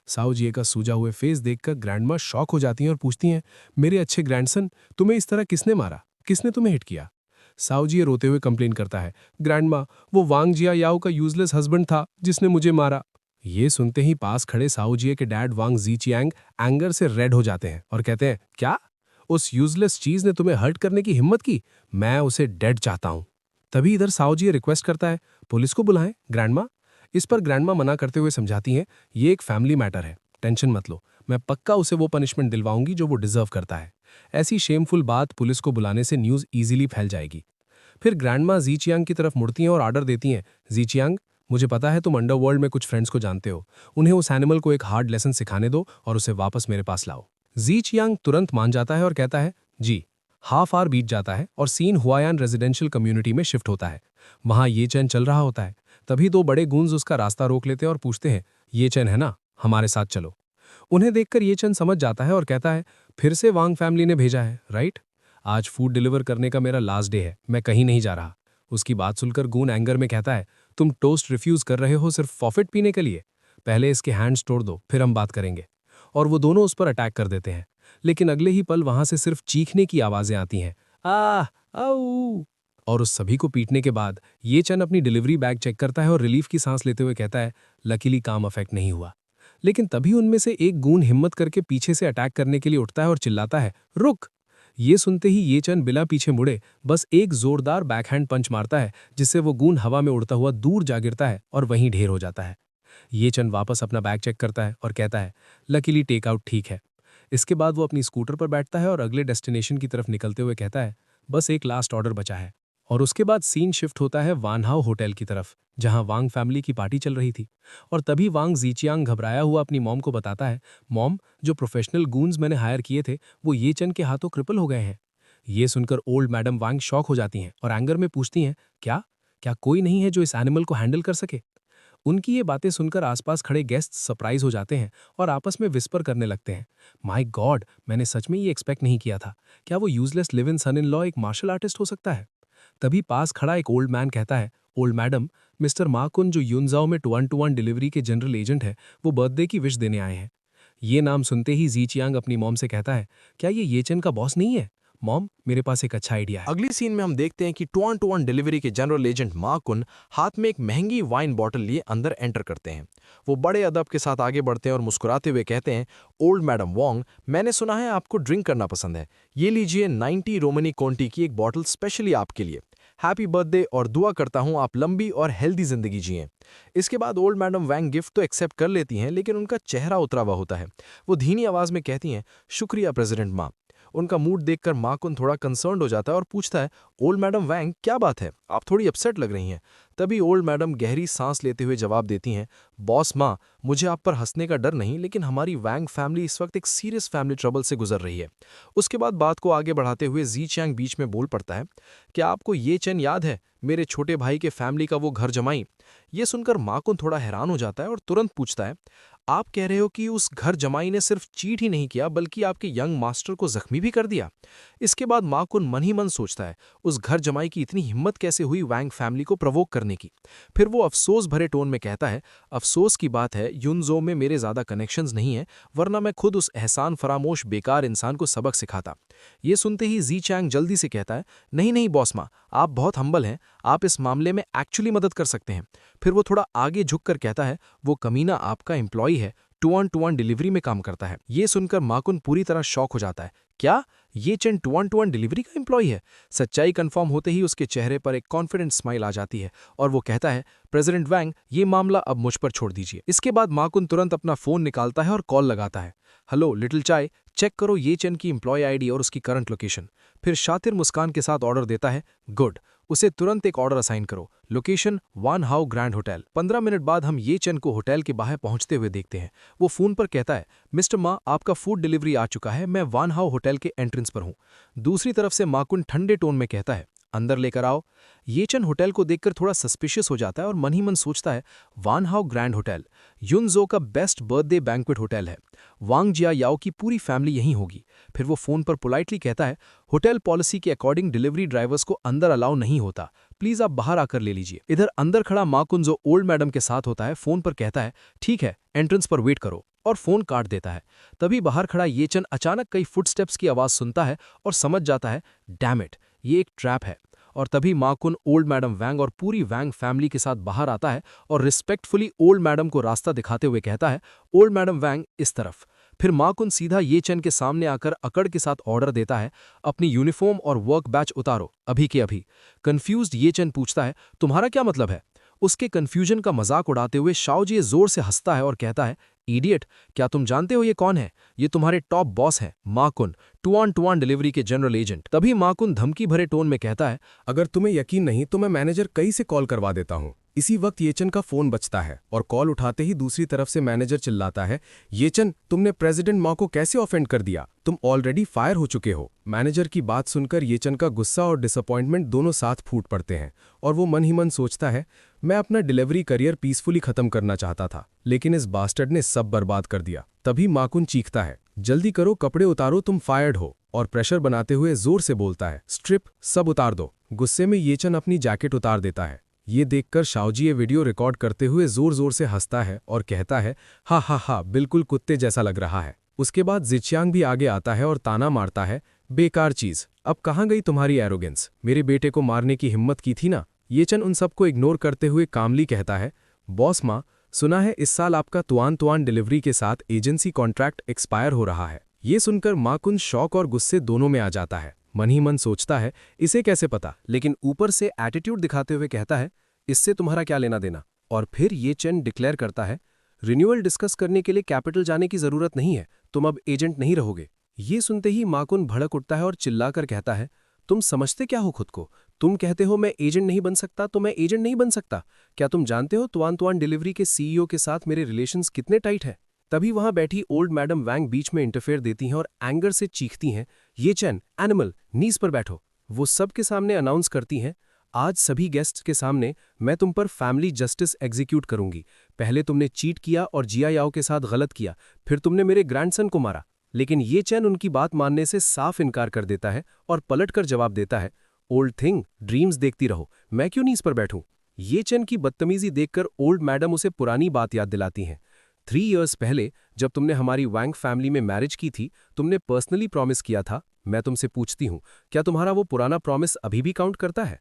साओजिए का सूजा हुए फेस देखकर ग्रैंडमा शॉक हो जाती हैं और पूछती हैं, मेरे अच्छे ग्रैंडसन, तुम्हें इस तरह किसने मारा, किसने तुम्हें हिट किया? साओजिए रोते हुए कंप्लेन करता है, ग्रैंडमा, वो वांग जिया याओ का यूजलेस हस्बैंड था जिसने मुझे मारा। ये सुनते ही पास खड़े साओजिए के डैड वांग जीचियांग एंगर से रेड हो जाते हैं और कहते हैं, क्या उस यूजलेस चीज ने तुम्हें हर्ट करने की हिम्मत की? मैं उसे डेड चाहता हूं। तभी इधर साओजिए रिक्वेस्ट करता है, पुलिस को बुलाएं ग्रैंडमा। इस पर ग्रैंडमा मना करते हुए समझाती हैं, ये एक फैमिली मैटर है, टेंशन मत लो, मैं पक्का उसे वो पनिशमेंट दिलवाऊंगी जो वो डिजर्व करता है। ऐसी शेमफुल बात पुलिस को बुलाने से न्यूज इजीली फैल जाएगी। फिर ग्रैंडमा जीचियांग की तरफ मुड़ती हैं और ऑर्डर देती हैं, जीचियांग, मुझे पता है तुम अंडरवर्ल्ड में कुछ फ्रेंड्स को जानते हो, उन्हें उस एनिमल को एक हार्ड लेसन सिखाने दो और उसे वापस मेरे पास लाओ। जीचियांग तुरंत मान जाता है और कहता है, जी। हाफ आवर बीत जाता है और सीन हुआयान रेजिडेंशियल कम्युनिटी में शिफ्ट होता है। वहां ये चैन चल रहा होता है। तभी दो बड़े गूंज उसका रास्ता रोक लेते हैं और पूछते हैं, ये चैन है ना, हमारे साथ चलो। उन्हें देखकर ये चैन समझ जाता है और कहता है, फिर से वांग फैमिली ने भेजा है, राइट? आज फूड डिलीवर करने का मेरा लास्ट डे है, मैं कहीं नहीं जा रहा। उसकी बात सुनकर गून एंगर में कहता है, तुम टोस्ट रिफ्यूज कर रहे हो सिर्फ फॉफिट पीने के लिए? पहले इसके हैंड्स तोड़ दो, फिर हम बात करेंगे। और वो दोनों उस पर अटैक कर देते हैं। लेकिन अगले ही पल वहां से सिर्फ चीखने की आवाजें आती हैं, आ आऊ। और उस सभी को पीटने के बाद ये चन अपनी डिलीवरी बैग चेक करता है और रिलीफ की सांस लेते हुए कहता है, लकीली काम अफेक्ट नहीं हुआ। लेकिन तभी उनमें से एक गून हिम्मत करके पीछे से अटैक करने के लिए उठता है और चिल्लाता है, रुक। ये सुनते ही ये चन बिना पीछे मुड़े बस एक जोरदार बैकहैंड पंच मारता है, जिससे वो गूंद हवा में उड़ता हुआ दूर जा गिरता है और वहीं ढेर हो जाता है। ये चन वापस अपना बैग चेक करता है और कहता है, लकीली टेक आउट ठीक है। इसके बाद वो अपनी स्कूटर पर बैठता है और अगले डेस्टिनेशन की तरफ निकलते हुए कहता है, बस एक लास्ट ऑर्डर बचा है। और उसके बाद सीन शिफ्ट होता है वानहाउ होटल की तरफ, जहां वांग फैमिली की पार्टी चल रही थी। और तभी वांग जीचियांग घबराया हुआ अपनी मॉम को बताता है, मॉम, जो प्रोफेशनल गूंज मैंने हायर किए थे वो ये चन के हाथों क्रिपल हो गए हैं। ये सुनकर ओल्ड मैडम वांग शॉक हो जाती हैं और एंगर में पूछती हैं, क्या क्या कोई नहीं है जो इस एनिमल को हैंडल कर सके? उनकी ये बातें सुनकर आसपास खड़े गेस्ट सरप्राइज हो जाते हैं और आपस में विस्पर करने लगते हैं, माय गॉड, मैंने सच में ये एक्सपेक्ट नहीं किया था। क्या वो useless live in son in law एक मार्शल आर्टिस्ट हो सकता है? तभी पास खड़ा एक ओल्ड मैन कहता है, ओल्ड मैडम, मिस्टर माकुन जो युनजाओ में 1-to-1 डिलीवरी के जनरल एजेंट है, वो बर्थडे की विश देने आए हैं। ये नाम सुनते ही जीचियांग अपनी मॉम से कहता है, क्या ये येचन का बॉस नहीं है? मॉम, मेरे पास एक अच्छा आइडिया है। अगली सीन में हम देखते हैं कि 2-on-2 डिलीवरी के जनरल एजेंट मा कुन हाथ में एक महंगी वाइन बॉटल लिए अंदर एंटर करते हैं। वो बड़े अदब के साथ आगे बढ़ते हैं और मुस्कुराते हुए कहते हैं, ओल्ड मैडम वोंग, मैंने सुना है आपको ड्रिंक करना पसंद है। ये लीजिए 90 रोमनी कोंटी की एक बॉटल स्पेशली आपके लिए। हैप्पी बर्थडे और दुआ करता हूं आप लंबी और हेल्दी जिंदगी जिएं। इसके बाद ओल्ड मैडम वैंग गिफ्ट तो एक्सेप्ट कर लेती हैं, लेकिन उनका चेहरा उतरा हुआ होता है। वो धीमी आवाज में कहती हैं, शुक्रिया प्रेसिडेंट माँ। उनका मूड देखकर माकुन थोड़ा कंसर्न्ड हो जाता है और पूछता है, ओल्ड मैडम वैंग, क्या बात है, आप थोड़ी अपसेट लग रही हैं। तभी ओल्ड मैडम गहरी सांस लेते हुए जवाब देती हैं, बॉस माँ, मुझे आप पर हंसने का डर नहीं, लेकिन हमारी वैंग फैमिली इस वक्त एक सीरियस फैमिली ट्रबल से गुजर रही है। उसके बाद बात को आगे बढ़ाते हुए जी चैंग बीच में बोल पड़ता है, क्या आपको ये चैन याद है, मेरे छोटे भाई के फैमिली का वो घर जमाई? ये सुनकर माकुन थोड़ा हैरान हो जाता है और तुरंत पूछता है, आप कह रहे हो कि उस घर जमाई ने सिर्फ चीट ही नहीं किया बल्कि आपके यंग मास्टर को जख्मी भी कर दिया? इसके बाद माकुन मन ही मन सोचता है, उस घर जमाई की इतनी हिम्मत कैसे हुई वैंग फैमिली को प्रवोक करने की। फिर वो अफसोस भरे टोन में कहता है, अफसोस की बात है युनजो में मेरे ज्यादा कनेक्शंस नहीं है, वरना मैं खुद उस एहसान फरामोश बेकार इंसान को सबक सिखाता। ये सुनते ही जी चैंग जल्दी से कहता है, नहीं नहीं बॉस माँ, आप बहुत हम्बल हैं, आप इस मामले में एक्चुअली मदद कर सकते हैं। फिर वो थोड़ा आगे झुककर कहता है, वो कमीना आपका एम्प्लॉय है, 2-on-2 डिलीवरी में काम करता है। ये सुनकर माकुन पूरी तरह शॉक हो जाता है, क्या ये चेन 2-on-2 डिलीवरी का एम्प्लॉय है? सच्चाई कंफर्म होते ही उसके चेहरे पर एक कॉन्फिडेंट स्माइल आ जाती है और वो कहता है, प्रेसिडेंट वैंग, ये मामला अब मुझ पर छोड़ दीजिए। इसके बाद माकुन तुरंत अपना फोन निकालता है और कॉल लगाता है, हेलो लिटिल चाय, चेक करो ये चेन की एम्प्लॉय आईडी और उसकी करंट लोकेशन। फिर शातिर मुस्कान के साथ ऑर्डर देता है, गुड, उसे तुरंत एक ऑर्डर असाइन करो, लोकेशन वानहाउ ग्रैंड होटल। 15 मिनट बाद हम ये चन को होटल के बाहर पहुंचते हुए देखते हैं। वो फोन पर कहता है, मिस्टर मा, आपका फूड डिलीवरी आ चुका है, मैं वानहाउ होटल के एंट्रेंस पर हूं। दूसरी तरफ से माकुन ठंडे टोन में कहता है, अंदर लेकर आओ। ये चन होटल को देखकर थोड़ा सस्पिशियस हो जाता है और मन ही मन सोचता है, वानहाउ ग्रैंड होटल युनजो का बेस्ट बर्थडे बैंक्वेट होटल है, वांग जिया याओ की पूरी फैमिली यहीं होगी। फिर वो फोन पर पोलाइटली कहता है, होटल पॉलिसी के अकॉर्डिंग डिलीवरी ड्राइवर्स को अंदर अलाउ नहीं होता, प्लीज आप बाहर आकर ले लीजिए। इधर अंदर खड़ा माकुन जो ओल्ड मैडम के साथ होता है फोन पर कहता है, ठीक है, एंट्रेंस पर वेट करो, और फोन काट देता है। तभी बाहर खड़ा ये चन अचानक कई फुटस्टेप्स की आवाज सुनता है और समझ जाता है, डैम इट, ये एक ट्रैप है। और तभी माकुन ओल्ड मैडम वैंग और पूरी वैंग फैमिली के साथ बाहर आता है और रिस्पेक्टफुली ओल्ड मैडम को रास्ता दिखाते हुए कहता है, ओल्ड मैडम वैंग इस तरफ। फिर माकुन सीधा ये चन के सामने आकर अकड़ के साथ ऑर्डर देता है, अपनी यूनिफॉर्म और वर्क बैच उतारो, अभी के अभी। कंफ्यूज्ड ये चन पूछता है, तुम्हारा क्या मतलब है? उसके कंफ्यूजन का मजाक उड़ाते हुए शाओजी जोर से हंसता है और कहता है, इडियट, क्या तुम जानते हो ये कौन है? ये तुम्हारे टॉप बॉस हैं, माकुन, 2-on-2 डिलीवरी के जनरल एजेंट। तभी माकुन धमकी भरे टोन में कहता है, अगर तुम्हें यकीन नहीं तो मैं मैनेजर कई से कॉल करवा देता हूं। इसी वक्त येचन का फोन बजता है और कॉल उठाते ही दूसरी तरफ से मैनेजर चिल्लाता है, येचन, तुमने प्रेसिडेंट मा को कैसे ऑफेंड कर दिया? तुम ऑलरेडी फायर हो चुके हो। मैनेजर की बात सुनकर येचन का गुस्सा और डिसअपॉइंटमेंट दोनों साथ फूट पड़ते हैं और वो मन ही मन सोचता है, मैं अपना डिलीवरी करियर पीसफुली खत्म करना चाहता था, लेकिन इस बास्टर्ड ने सब बर्बाद कर दिया। तभी माकुन चीखता है, जल्दी करो, कपड़े उतारो, तुम फायर्ड हो, और प्रेशर बनाते हुए जोर से बोलता है, स्ट्रिप, सब उतार दो। गुस्से में येचन अपनी जैकेट उतार देता है। ये देखकर शाओजी ये वीडियो रिकॉर्ड करते हुए जोर जोर से हंसता है और कहता है, हा हा हा, बिल्कुल कुत्ते जैसा लग रहा है। उसके बाद जिचियांग भी आगे आता है और ताना मारता है, बेकार चीज, अब कहाँ गई तुम्हारी एरोगेंस? मेरे बेटे को मारने की हिम्मत की थी ना? येचन उन सबको इग्नोर करते हुए कामली कहता है, बॉस माँ, सुना है इस साल आपका तुआन डिलीवरी के साथ एजेंसी कॉन्ट्रैक्ट एक्सपायर हो रहा है। ये सुनकर माकुन शौक और गुस्से दोनों में आ जाता है। मन ही मन सोचता है इसे कैसे पता, लेकिन ऊपर से एटीट्यूड दिखाते हुए कहता है इससे तुम्हारा क्या लेना देना। और फिर ये चेन डिक्लेयर करता है रिन्यूअल डिस्कस करने के लिए कैपिटल जाने की जरूरत नहीं है, तुम अब एजेंट नहीं रहोगे। ये सुनते ही माकुन भड़क उठता है और चिल्लाकर कहता है तुम समझते क्या हो खुद को? तुम कहते हो मैं एजेंट नहीं बन सकता तो मैं एजेंट नहीं बन सकता। क्या तुम जानते हो तुआन तुआन डिलीवरी के सीईओ के साथ मेरे रिलेशंस कितने टाइट हैं? तभी वहां बैठी ओल्ड मैडम वैंग बीच में इंटरफेयर देती हैं और एंगर से चीखती हैं ये चैन एनिमल नीज पर बैठो। वो सबके सामने अनाउंस करती हैं आज सभी गेस्ट्स के सामने मैं तुम पर फैमिली जस्टिस एग्जीक्यूट करूंगी। पहले तुमने चीट किया और जिया याओ के साथ गलत किया, फिर तुमने मेरे ग्रैंडसन को मारा। लेकिन ये चैन उनकी बात मानने से साफ इनकार कर देता है और पलटकर जवाब देता है ओल्ड थिंग ड्रीम्स देखती रहो, मैं क्यों नीज पर बैठूं। ये चैन की बदतमीजी देखकर ओल्ड मैडम उसे पुरानी बात याद दिलाती हैं। 3 इयर्स पहले जब तुमने हमारी वैंग फैमिली में मैरिज की थी, तुमने पर्सनली प्रॉमिस किया था। मैं तुमसे पूछती हूं क्या तुम्हारा वो पुराना प्रॉमिस अभी भी काउंट करता है?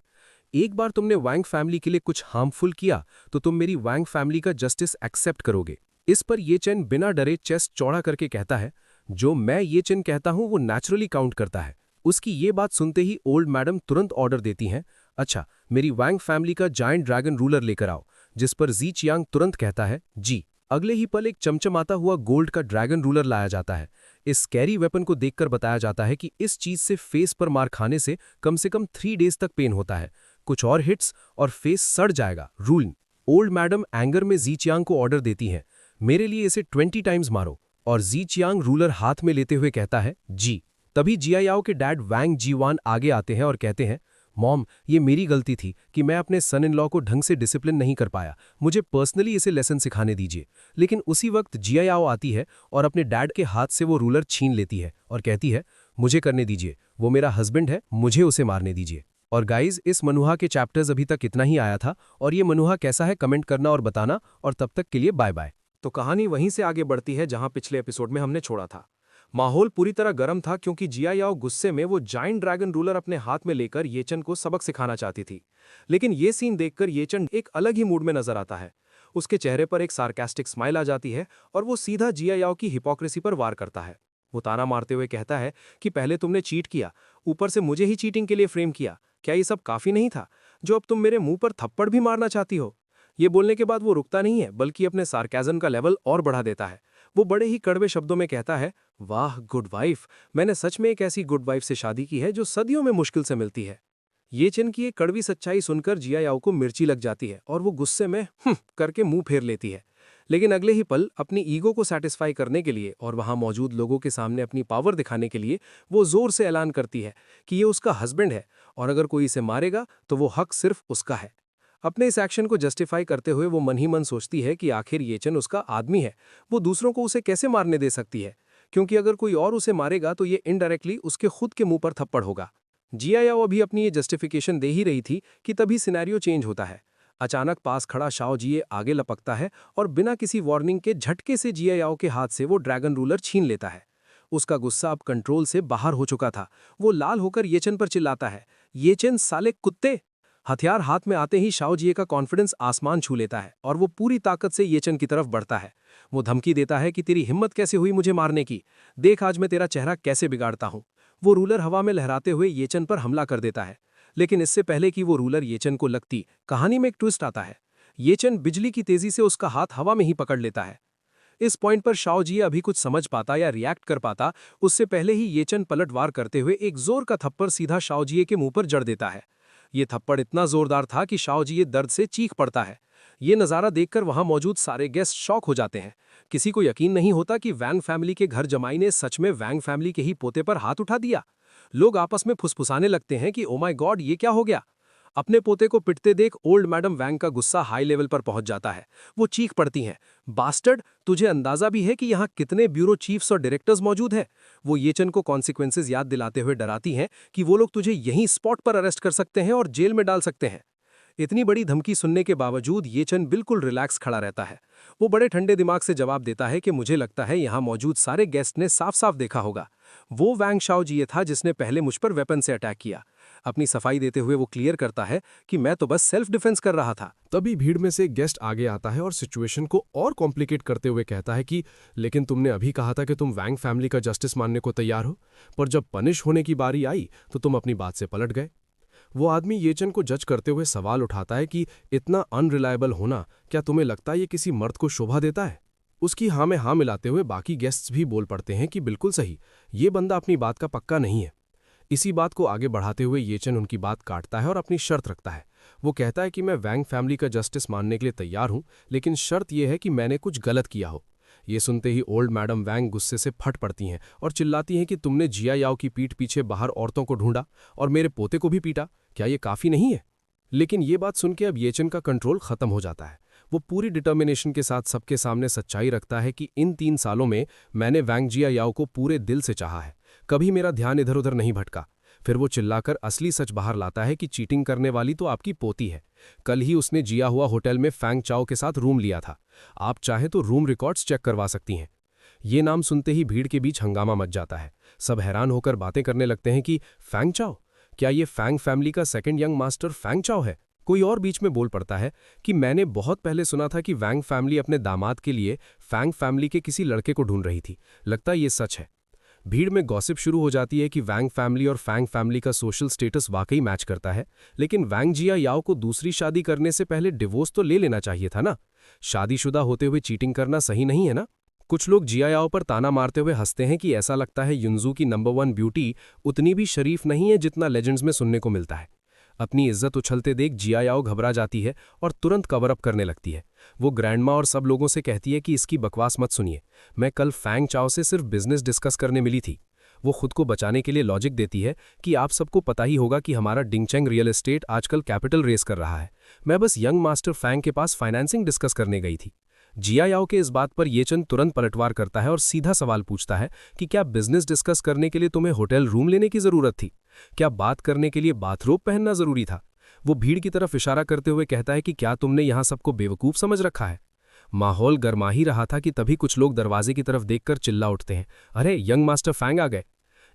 एक बार तुमने वैंग फैमिली के लिए कुछ हार्मफुल किया तो तुम मेरी वैंग फैमिली का जस्टिस एक्सेप्ट करोगे। इस पर ये चेन बिना डरे चेस्ट चौड़ा करके कहता है जो मैं ये चेन कहता हूं वो नेचुरली काउंट करता है। उसकी ये बात सुनते ही ओल्ड मैडम तुरंत ऑर्डर देती हैं अच्छा मेरी वैंग फैमिली का जायंट ड्रैगन रूलर लेकर आओ। जिस पर जी चियांग तुरंत कहता है जी। अगले ही पल एक चमचमाता हुआ गोल्ड का ड्रैगन रूलर लाया जाता है। इस स्कैरी वेपन को देखकर बताया जाता है कि इस चीज से फेस पर मार खाने से कम 3 डेज तक पेन होता है। कुछ और हिट्स और फेस सड़ जाएगा। रूल। ओल्ड मैडम एंगर में जी चियांग को ऑर्डर देती हैं मेरे लिए इसे 20 टाइम्स मारो। और जी चियांग रूलर हाथ में लेते हुए कहता है जी। तभी जिया याओ के डैड वैंग जीवान आगे आते हैं और कहते हैं मॉम ये मेरी गलती थी कि मैं अपने सन इन लॉ को ढंग से डिसिप्लिन नहीं कर पाया, मुझे पर्सनली इसे लेसन सिखाने दीजिए। लेकिन उसी वक्त जिया याओ आती है और अपने डैड के हाथ से वो रूलर छीन लेती है और कहती है मुझे करने दीजिए, वो मेरा हस्बैंड है, मुझे उसे मारने दीजिए। और गाइज इस मनुहा के चैप्टर्स अभी तक इतना ही आया था और ये मनुहा कैसा है कमेंट करना और बताना, और तब तक के लिए बाय बाय। तो कहानी वहीं से आगे बढ़ती है जहां पिछले एपिसोड में हमने छोड़ा था। माहौल पूरी तरह गर्म था क्योंकि जिया याओ गुस्से में वो जायंट ड्रैगन रूलर अपने हाथ में लेकर येचन को सबक सिखाना चाहती थी। लेकिन ये सीन देखकर येचन एक अलग ही मूड में नजर आता है। उसके चेहरे पर एक सार्कास्टिक स्माइल आ जाती है और वो सीधा जिया याओ की हिपोक्रेसी पर वार करता है। वो ताना मारते हुए कहता है कि पहले तुमने चीट किया, ऊपर से मुझे ही चीटिंग के लिए फ्रेम किया, क्या ये सब काफी नहीं था जो अब तुम मेरे मुंह पर थप्पड़ भी मारना चाहती हो? ये बोलने के बाद वो रुकता नहीं है बल्कि अपने सार्केज़म का लेवल और बढ़ा देता है। वो बड़े ही कड़वे शब्दों में कहता है वाह गुड वाइफ, मैंने सच में एक ऐसी गुड वाइफ से शादी की है जो सदियों में मुश्किल से मिलती है। ये चिन की एक कड़वी सच्चाई सुनकर जिया याओ को मिर्ची लग जाती है और वो गुस्से में करके मुंह फेर लेती है। लेकिन अगले ही पल अपनी ईगो को सेटिस्फाई करने के लिए और वहां मौजूद लोगों के सामने अपनी पावर दिखाने के लिए वो जोर से ऐलान करती है कि ये उसका हस्बैंड है और अगर कोई इसे मारेगा तो वो हक सिर्फ उसका है। अपने इस एक्शन को जस्टिफाई करते हुए वो मन ही मन सोचती है कि आखिर येचन उसका आदमी है, वो दूसरों को उसे कैसे मारने दे सकती है, क्योंकि अगर कोई और उसे मारेगा तो ये इनडायरेक्टली उसके खुद के मुंह पर थप्पड़ होगा। जिया याओ अभी अपनी ये जस्टिफिकेशन दे ही रही थी कि तभी सिनेरियो चेंज होता है। अचानक पास खड़ा शाओ जिये आगे लपकता है और बिना किसी वार्निंग के झटके से जिया याओ के हाथ से वो ड्रैगन रूलर छीन लेता है। उसका गुस्सा अब कंट्रोल से बाहर हो चुका था। वो लाल होकर येचन पर चिल्लाता है, येचन साले कुत्ते। हथियार हाथ में आते ही शाओ जिये का कॉन्फिडेंस आसमान छू लेता है और वो पूरी ताकत से येचन की तरफ बढ़ता है। वो धमकी देता है कि तेरी हिम्मत कैसे हुई मुझे मारने की, देख आज मैं तेरा चेहरा कैसे बिगाड़ता हूं। वो रूलर हवा में लहराते हुए येचन पर हमला कर देता है। लेकिन इससे पहले कि वो रूलर येचन को लगती, कहानी में एक ट्विस्ट आता है। येचन बिजली की तेजी से उसका हाथ हवा में ही पकड़ लेता है। इस पॉइंट पर शाओ जिये अभी कुछ समझ पाता या रिएक्ट कर पाता, उससे पहले ही येचन पलटवार करते हुए एक जोर का थप्पड़ सीधा शाओ जिये के मुंह पर जड़ देता है। ये थप्पड़ इतना जोरदार था कि शाओ जिये दर्द से चीख पड़ता है। ये नज़ारा देखकर वहां मौजूद सारे गेस्ट शॉक हो जाते हैं। किसी को यकीन नहीं होता कि वैंग फैमिली के घर जमाई ने सच में वैंग फैमिली के ही पोते पर हाथ उठा दिया। लोग आपस में फुसफुसाने लगते हैं कि ओ माय गॉड ये क्या हो गया। अपने पोते को पिटते देख ओल्ड मैडम वैंग का गुस्सा हाई लेवल पर पहुंच जाता है। वो चीख पड़ती हैं, बास्टर्ड, तुझे अंदाजा भी है कि यहाँ कितने ब्यूरो चीफ्स और डायरेक्टर्स मौजूद हैं? वो येचन को कॉन्सिक्वेंसेज याद दिलाते हुए डराती हैं कि वो लोग तुझे यहीं स्पॉट पर अरेस्ट कर सकते हैं और जेल में डाल सकते हैं। इतनी बड़ी धमकी सुनने के बावजूद येचन बिल्कुल रिलैक्स खड़ा रहता है। वो बड़े ठंडे दिमाग से जवाब देता है कि मुझे लगता है यहाँ मौजूद सारे गेस्ट ने साफ साफ देखा होगा। वो वैंग शाओजी था जिसने पहले मुझ पर वेपन से अटैक किया। अपनी सफाई देते हुए वो क्लियर करता है कि मैं तो बस सेल्फ डिफेंस कर रहा था। तभी भीड़ में से एक गेस्ट आगे आता है और सिचुएशन को और कॉम्प्लिकेट करते हुए कहता है कि लेकिन तुमने अभी कहा था कि तुम वैंग फैमिली का जस्टिस मानने को तैयार हो, पर जब पनिश होने की बारी आई तो तुम अपनी बात से पलट गए। वो आदमी येचन को जज करते हुए सवाल उठाता है कि इतना अनरिलायबल होना क्या तुम्हें लगता है ये किसी मर्द को शोभा देता है? उसकी हाँ में हाँ मिलाते हुए बाकी गेस्ट्स भी बोल पड़ते हैं कि बिल्कुल सही, ये बंदा अपनी बात का पक्का नहीं है। इसी बात को आगे बढ़ाते हुए येचन उनकी बात काटता है और अपनी शर्त रखता है। वो कहता है कि मैं वैंग फैमिली का जस्टिस मानने के लिए तैयार हूं, लेकिन शर्त यह है कि मैंने कुछ गलत किया हो। ये सुनते ही ओल्ड मैडम वैंग गुस्से से फट पड़ती हैं और चिल्लाती हैं कि तुमने जिया याओ की पीठ पीछे बाहर औरतों को ढूंढा और मेरे पोते को भी पीटा, क्या ये काफी नहीं है? लेकिन ये बात सुनकर अब येचन का कंट्रोल खत्म हो जाता है। वो पूरी डिटर्मिनेशन के साथ सबके सामने सच्चाई रखता है कि इन 3 सालों में मैंने वैंग जिया याओ को पूरे दिल से चाहा है, कभी मेरा ध्यान इधर उधर नहीं भटका। फिर वो चिल्लाकर असली सच बाहर लाता है कि चीटिंग करने वाली तो आपकी पोती है। कल ही उसने जिया हुआ होटल में फैंग चाओ के साथ रूम लिया था। आप चाहें तो रूम रिकॉर्ड्स चेक करवा सकती हैं। ये नाम सुनते ही भीड़ के बीच हंगामा मच जाता है। सब हैरान होकर बातें करने लगते हैं कि फैंग चाओ, क्या ये फैंग फैमिली का सेकंड यंग मास्टर फैंग चाओ है? कोई और बीच में बोल पड़ता है कि मैंने बहुत पहले सुना था कि वैंग फैमिली अपने दामाद के लिए फैंग फैमिली के किसी लड़के को ढूंढ रही थी। लगता ये सच है। भीड़ में गॉसिप शुरू हो जाती है कि वैंग फैमिली और फैंग फैमिली का सोशल स्टेटस वाकई मैच करता है, लेकिन वैंग जिया याओ को दूसरी शादी करने से पहले डिवोर्स तो ले लेना चाहिए था ना। शादीशुदा होते हुए चीटिंग करना सही नहीं है ना। कुछ लोग जिया याओ पर ताना मारते हुए हंसते हैं कि ऐसा लगता है युनजू की नंबर 1 ब्यूटी उतनी भी शरीफ नहीं है जितना लेजेंड्स में सुनने को मिलता है। अपनी इज्जत उछलते देख जिया याओ घबरा जाती है और तुरंत कवर अप करने लगती है। वो ग्रैंडमा और सब लोगों से कहती है कि इसकी बकवास मत सुनिए, मैं कल फैंग चाओ से सिर्फ बिजनेस डिस्कस करने मिली थी। वो खुद को बचाने के लिए लॉजिक देती है कि आप सबको पता ही होगा कि हमारा डिंगचेंग रियल एस्टेट आजकल कैपिटल रेस कर रहा है, मैं बस यंग मास्टर फैंग के पास फाइनेंसिंग डिस्कस करने गई थी। जिया याओ के इस बात पर येचन तुरंत पलटवार करता है और सीधा सवाल पूछता है कि क्या बिजनेस डिस्कस करने के लिए तुम्हें होटल रूम लेने की जरूरत थी? क्या बात करने के लिए बाथरोब पहनना जरूरी था? वो भीड़ की तरफ इशारा करते हुए कहता है कि क्या तुमने यहां सबको बेवकूफ समझ रखा है? माहौल गर्मा ही रहा था कि तभी कुछ लोग दरवाजे की तरफ देखकर चिल्ला उठते हैं, अरे यंग मास्टर फैंग आ गए।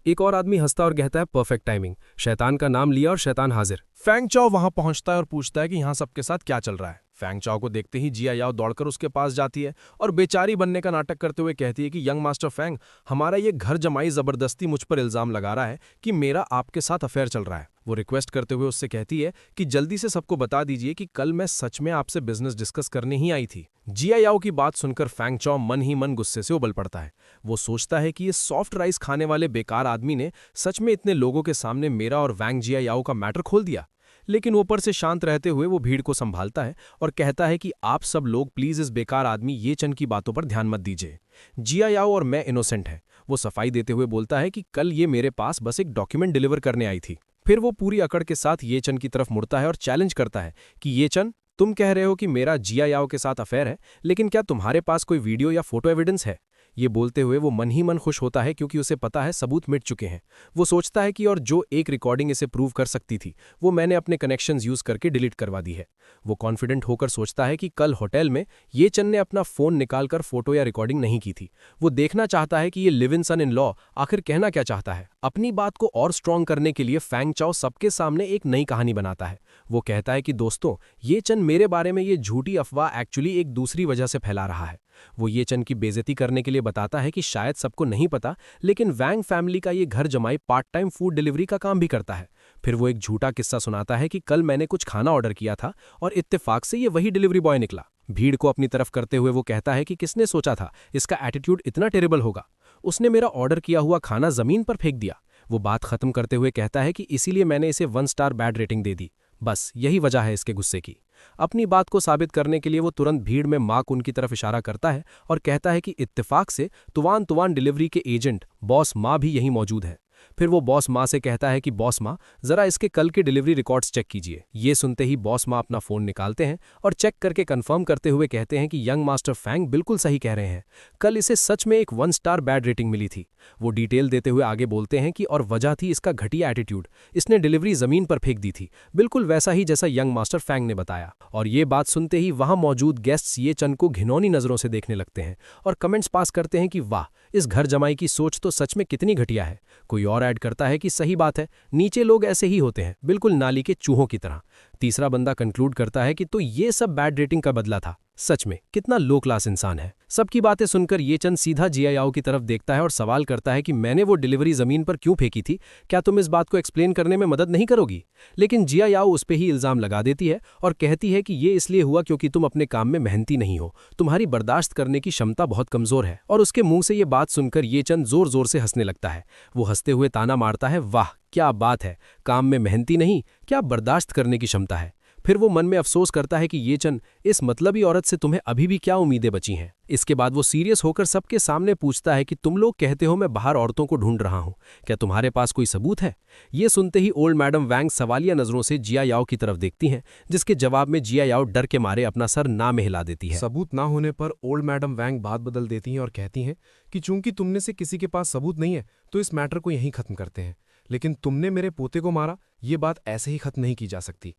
एक और आदमी हंसता और कहता है, परफेक्ट टाइमिंग, शैतान का नाम लिया और शैतान हाजिर। फैंग चाओ वहां पहुंचता है और पूछता है कि यहां सबके साथ क्या चल रहा है। फैंग चाओ को देखते ही जिया याओ दौड़कर उसके पास जाती है और बेचारी बनने का नाटक करते हुए कहती है कि यंग मास्टर फैंग, हमारा ये घर जमाई जबरदस्ती मुझ पर इल्जाम लगा रहा है कि मेरा आपके साथ अफेयर चल रहा है। वो रिक्वेस्ट करते हुए उससे कहती है कि जल्दी से सबको बता दीजिए कि कल मैं सच में आपसे बिजनेस डिस्कस करने ही आई थी। जिया याओ की बात सुनकर फैंग चाओ मन ही मन गुस्से से उबल पड़ता है। वो सोचता है कि ये सॉफ्ट राइस खाने वाले बेकार आदमी ने सच में इतने लोगों के सामने मेरा और वैंग जिया याओ का मैटर खोल दिया। लेकिन ऊपर से शांत रहते हुए वो भीड़ को संभालता है और कहता है कि आप सब लोग प्लीज इस बेकार आदमी ये चन की बातों पर ध्यान मत दीजिए। जिया याओ और मैं इनोसेंट है। वो सफाई देते हुए बोलता है कि कल ये मेरे पास बस एक डॉक्यूमेंट डिलीवर करने आई थी। फिर वो पूरी अकड़ के साथ ये चन की तरफ मुड़ता है और चैलेंज करता है कि ये चन, तुम कह रहे हो कि मेरा जिया याओ के साथ अफेयर है, लेकिन क्या तुम्हारे पास कोई वीडियो या फोटो एविडेंस है? ये बोलते हुए वो मन ही मन खुश होता है क्योंकि उसे पता है सबूत मिट चुके हैं। वो सोचता है कि और जो एक रिकॉर्डिंग इसे प्रूव कर सकती थी वो मैंने अपने कनेक्शंस यूज करके डिलीट करवा दी है। वो कॉन्फिडेंट होकर सोचता है कि कल होटल में ये चन ने अपना फोन निकालकर फोटो या रिकॉर्डिंग नहीं की थी। वो देखना चाहता है कि ये live in son in law आखिर कहना क्या चाहता है। अपनी बात को और स्ट्रांग करने के लिए फैंग चाओ सबके सामने एक नई कहानी बनाता है। वो कहता है कि दोस्तों, ये चन मेरे बारे में ये झूठी अफवाह एक्चुअली एक दूसरी वजह से फैला रहा है। वो ये चन की बेइज्जती करने के लिए बताता है कि शायद सबको नहीं पता, लेकिन वैंग फैमिली का ये घर जमाई पार्ट टाइम फूड डिलीवरी का काम भी करता है। फिर वो एक झूठा किस्सा सुनाता है कि कल मैंने कुछ खाना ऑर्डर किया था और इत्तेफाक से ये वही डिलीवरी बॉय निकला। भीड़ को अपनी तरफ करते हुए वो कहता है कि किसने सोचा था इसका एटीट्यूड इतना टेरेबल होगा। उसने मेरा ऑर्डर किया हुआ खाना जमीन पर फेंक दिया। वो बात खत्म करते हुए कहता है कि इसीलिए मैंने इसे 1 स्टार बैड रेटिंग दे दी। बस यही वजह है इसके गुस्से की। अपनी बात को साबित करने के लिए वो तुरंत भीड़ में माँ उनकी तरफ इशारा करता है और कहता है कि इत्तेफाक से तुवान तुवान डिलीवरी के एजेंट बॉस माँ भी यहीं मौजूद है। फिर वो बॉस माँ से कहता है कि बॉस माँ, जरा इसके कल के डिलीवरी रिकॉर्ड्स चेक कीजिए। ये सुनते ही बॉस माँ अपना फोन निकालते हैं और चेक करके कंफर्म करते हुए कहते हैं कि यंग मास्टर फैंग बिल्कुल सही कह रहे हैं, कल इसे सच में एक 1 स्टार बैड रेटिंग मिली थी। वो डिटेल देते हुए आगे बोलते हैं कि और वजह थी इसका घटिया एटीट्यूड, इसने डिलीवरी जमीन पर फेंक दी थी, बिल्कुल वैसा ही जैसा यंग मास्टर फैंग ने बताया। और ये बात सुनते ही वहां मौजूद गेस्ट्स ये चन को घिनौनी नजरों से देखने लगते हैं और कमेंट्स पास करते हैं कि वाह, इस घर जमाई की सोच तो सच में कितनी घटिया है। कोई और ऐड करता है कि सही बात है, नीचे लोग ऐसे ही होते हैं, बिल्कुल नाली के चूहों की तरह। तीसरा बंदा कंक्लूड करता है कि तो ये सब बैड रेटिंग का बदला था, सच में कितना लो क्लास इंसान है। सबकी बातें सुनकर ये चंद सीधा जियायाओ की तरफ देखता है और सवाल करता है कि मैंने वो डिलीवरी जमीन पर क्यों फेंकी थी, क्या तुम इस बात को एक्सप्लेन करने में मदद नहीं करोगी। लेकिन जियायाओ उस पे ही इल्जाम लगा देती है और कहती है कि ये इसलिए हुआ क्योंकि तुम अपने काम में मेहनती नहीं हो, तुम्हारी बर्दाश्त करने की क्षमता बहुत कमजोर है। और उसके मुंह से ये बात सुनकर ये चंद जोर जोर से हंसने लगता है। वो हंसते हुए ताना मारता है, वाह क्या बात है, काम में मेहनती नहीं, क्या बर्दाश्त करने की क्षमता है। फिर वो मन में अफसोस करता है कि ये चन, इस मतलबी औरत से तुम्हें अभी भी क्या उम्मीदें बची हैं। इसके बाद वो सीरियस होकर सबके सामने पूछता है कि तुम लोग कहते हो मैं बाहर औरतों को ढूंढ रहा हूं, क्या तुम्हारे पास कोई सबूत है। ये सुनते ही ओल्ड मैडम वैंग सवालिया नजरों से जियायाओ की तरफ देखती हैं, जिसके जवाब में जियायाओ डर के मारे अपना सर ना में हिला देती है। सबूत ना होने पर ओल्ड मैडम वैंग बात बदल देती हैं और कहती हैं कि चूंकि तुमने से किसी के पास सबूत नहीं है तो इस मैटर को यहीं खत्म करते हैं, लेकिन तुमने मेरे पोते को मारा, ये बात ऐसे ही खत्म नहीं की जा सकती।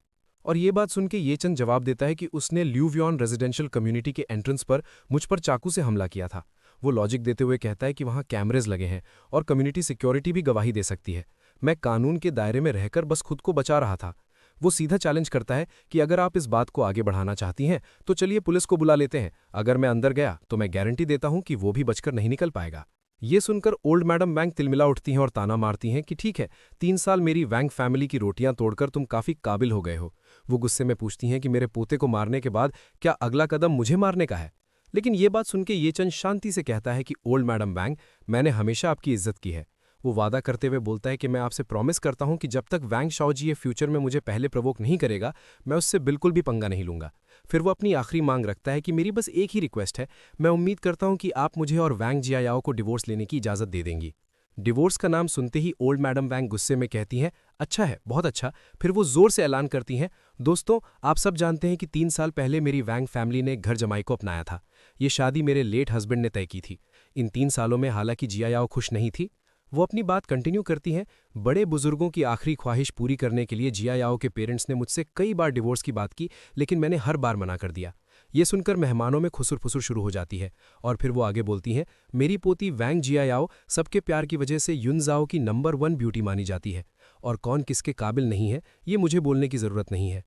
और ये बात सुन के ये चंद जवाब देता है कि उसने ल्यूवियन रेजिडेंशियल कम्युनिटी के एंट्रेंस पर मुझ पर चाकू से हमला किया था। वो लॉजिक देते हुए कहता है कि वहाँ कैमरेज लगे हैं और कम्युनिटी सिक्योरिटी भी गवाही दे सकती है। मैं कानून के दायरे में रहकर बस खुद को बचा रहा था। वो सीधा चैलेंज करता है कि अगर आप इस बात को आगे बढ़ाना चाहती हैं तो चलिए पुलिस को बुला लेते हैं, अगर मैं अंदर गया तो मैं गारंटी देता हूं कि वो भी बचकर नहीं निकल पाएगा। ये सुनकर ओल्ड मैडम वैंग तिलमिला उठती हैं और ताना मारती हैं कि ठीक है, 3 साल मेरी वैंग फैमिली की रोटियां तोड़कर तुम काफी काबिल हो गए हो। वो गुस्से में पूछती हैं कि मेरे पोते को मारने के बाद क्या अगला कदम मुझे मारने का है। लेकिन ये बात सुनकर ये चंद शांति से कहता है कि ओल्ड मैडम वैंग, मैंने हमेशा आपकी इज्जत की है। वो वादा करते हुए बोलता है कि मैं आपसे प्रॉमिस करता हूं कि जब तक वैंग शाओजी ये फ्यूचर में मुझे पहले प्रवोक नहीं करेगा, मैं उससे बिल्कुल भी पंगा नहीं लूंगा। फिर वो अपनी आखिरी मांग रखता है कि मेरी बस एक ही रिक्वेस्ट है, मैं उम्मीद करता हूं कि आप मुझे और वैंग जियायाओ को डिवोर्स लेने की इजाजत दे देंगी। डिवोर्स का नाम सुनते ही ओल्ड मैडम वैंग गुस्से में कहती हैं, अच्छा है, बहुत अच्छा। फिर वो जोर से ऐलान करती हैं, दोस्तों आप सब जानते हैं कि 3 साल पहले मेरी वैंग फैमिली ने एक घर जमाई को अपनाया था। ये शादी मेरे लेट हस्बैंड ने तय की थी। इन 3 सालों में हालांकि जियायाओ खुश नहीं थी। वो अपनी बात कंटिन्यू करती हैं, बड़े बुजुर्गों की आखिरी ख्वाहिश पूरी करने के लिए जियायाओ के पेरेंट्स ने मुझसे कई बार डिवोर्स की बात की, लेकिन मैंने हर बार मना कर दिया। ये सुनकर मेहमानों में खुसुर फुसुर शुरू हो जाती है और फिर वो आगे बोलती हैं, मेरी पोती वैंग जियायाओ सबके प्यार की वजह से युनजाओ की नंबर 1 ब्यूटी मानी जाती है, और कौन किसके काबिल नहीं है ये मुझे बोलने की ज़रूरत नहीं है।